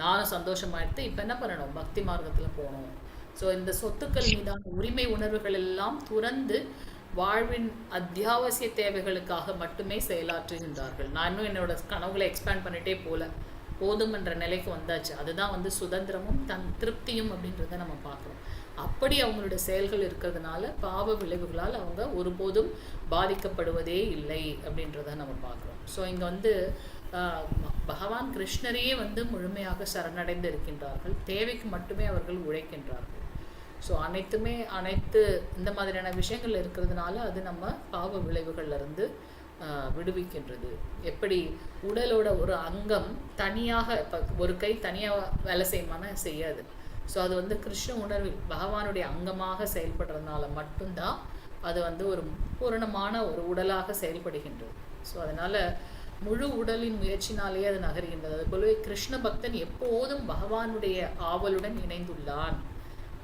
நானும் சந்தோஷமாயிடுத்து, இப்போ என்ன பண்ணணும், பக்தி மார்க்கத்தில் போகணும். ஸோ இந்த சொத்துக்கள் மீதான உரிமை உணர்வுகள் எல்லாம் துறந்து வாழ்வின் அத்தியாவசிய தேவைகளுக்காக மட்டுமே செயலாற்றுகின்றார்கள். நான் இன்னும் என்னோட கனவுகளை எக்ஸ்பேண்ட் பண்ணிட்டே போதும் என்ற நிலைக்கு வந்தாச்சு. அதுதான் வந்து சுதந்திரமும் திருப்தியும் அப்படின்றத நம்ம பார்க்குறோம். அப்படி அவங்களுடைய செயல்கள் இருக்கிறதுனால பாவ விளைவுகளால் அவங்க ஒருபோதும் பாதிக்கப்படுவதே இல்லை அப்படின்றத நம்ம பார்க்குறோம். ஸோ இங்கே வந்து பகவான் கிருஷ்ணரையே வந்து முழுமையாக சரணடைந்து இருக்கின்றார்கள். தேவைக்கு மட்டுமே அவர்கள் உழைக்கின்றார்கள். ஸோ அனைத்து இந்த மாதிரியான விஷயங்கள் இருக்கிறதுனால அது நம்ம பாவ விளைவுகள்லேருந்து விடுவிக்கின்றது. எப்படி உடலோட ஒரு அங்கம் தனியாக, இப்போ ஒரு கை தனியாக வேலை செய்யாது. ஸோ அது வந்து கிருஷ்ண உணர்வில் பகவானுடைய அங்கமாக செயல்படுறதுனால மட்டும்தான் அது வந்து ஒரு பூரணமான ஒரு உடலாக செயல்படுகின்றது. ஸோ அதனால் முழு உடலின் முயற்சினாலேயே அது நகர்கின்றது. அதுபோலவே கிருஷ்ண பக்தன் எப்போதும் பகவானுடைய ஆவலுடன் இணைந்துள்ளான்.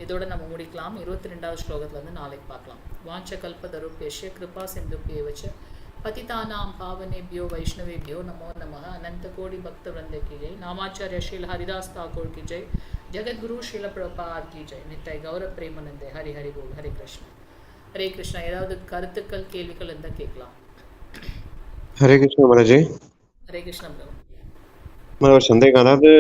இதோட நம்ம முடிக்கலாம். 22வது ஸ்லோகத்துலேருந்து நாளைக்கு பார்க்கலாம். வாஞ்ச கல்பதருப்பேஷ்ய கிருபா சிந்துப்யேவச்ச பதிதானாம் பாவனேபியோ வைஷ்ணவேபியோ நமோ நமः. अनंत कोटि भक्त वृंद की जय. नामाचार्य श्रील हरिदास ठाकुर की जय. जगत गुरु श्रील प्रभुपाद की जय. नित्य गौरव प्रेमानंदे. हरि हरि बोल. हरे கிருஷ்ணா. ஏதாவது கருத்துக்கள் கேள்விகள் இருந்தால் கேட்கலாம். ஹரே கிருஷ்ணா மகாராஜ். ஹரே கிருஷ்ணா. ஒரு சந்தேகம், அதாவது